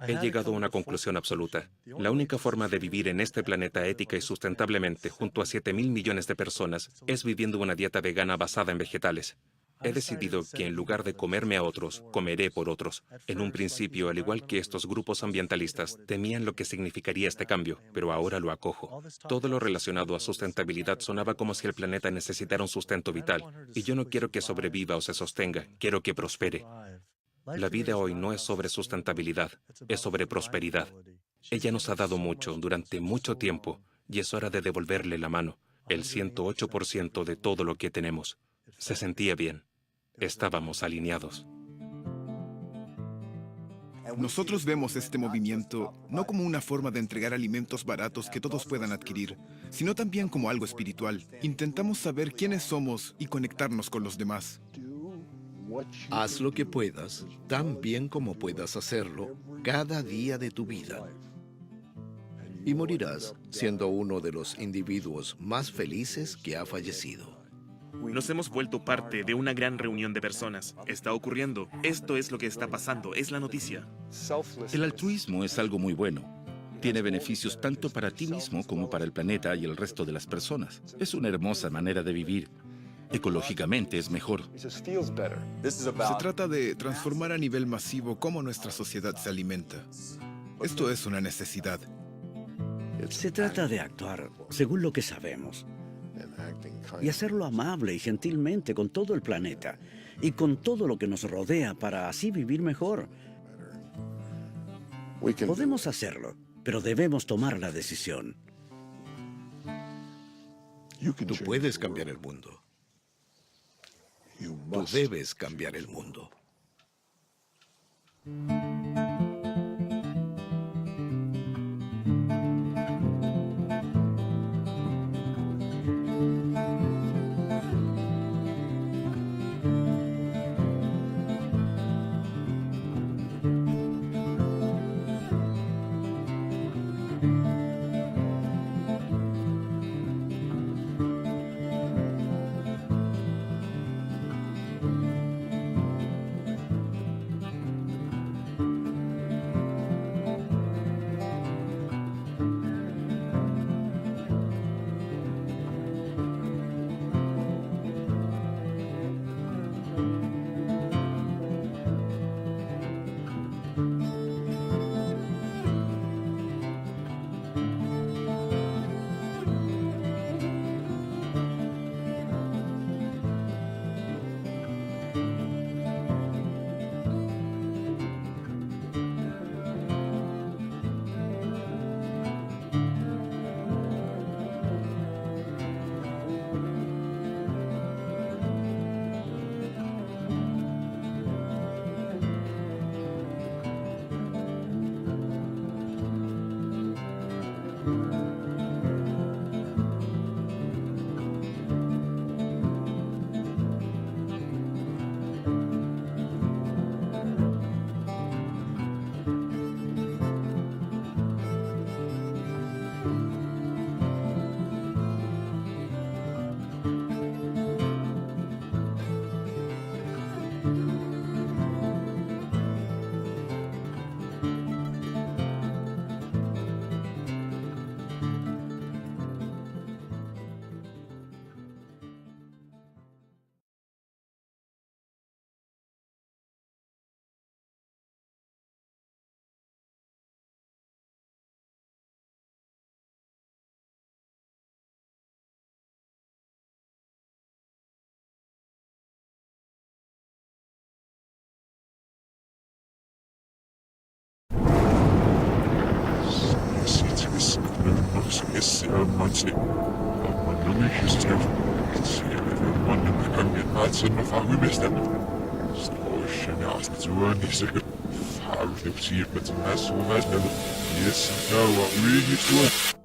He llegado a una conclusión absoluta. La única forma de vivir en este planeta ética y sustentablemente junto a 7.000 millones de personas es viviendo una dieta vegana basada en vegetales. He decidido que en lugar de comerme a otros, comeré por otros. En un principio, al igual que estos grupos ambientalistas, temían lo que significaría este cambio, pero ahora lo acojo. Todo lo relacionado a sustentabilidad sonaba como si el planeta necesitara un sustento vital, y yo no quiero que sobreviva o se sostenga, quiero que prospere. La vida hoy no es sobre sustentabilidad, es sobre prosperidad. Ella nos ha dado mucho durante mucho tiempo, y es hora de devolverle la mano, el 108% de todo lo que tenemos. Se sentía bien. Estábamos alineados. Nosotros vemos este movimiento no como una forma de entregar alimentos baratos que todos puedan adquirir, sino también como algo espiritual. Intentamos saber quiénes somos y conectarnos con los demás. Haz lo que puedas, tan bien como puedas hacerlo, cada día de tu vida. Y morirás siendo uno de los individuos más felices que ha fallecido. Nos hemos vuelto parte de una gran reunión de personas. Está ocurriendo. Esto es lo que está pasando. Es la noticia. El altruismo es algo muy bueno. Tiene beneficios tanto para ti mismo como para el planeta y el resto de las personas. Es una hermosa manera de vivir. Ecológicamente es mejor. Se trata de transformar a nivel masivo cómo nuestra sociedad se alimenta. Esto es una necesidad. Se trata de actuar según lo que sabemos y hacerlo amable y gentilmente con todo el planeta y con todo lo que nos rodea para así vivir mejor. Podemos hacerlo, pero debemos tomar la decisión. Tú puedes cambiar el mundo. Tú debes cambiar el mundo. Yes, no, what really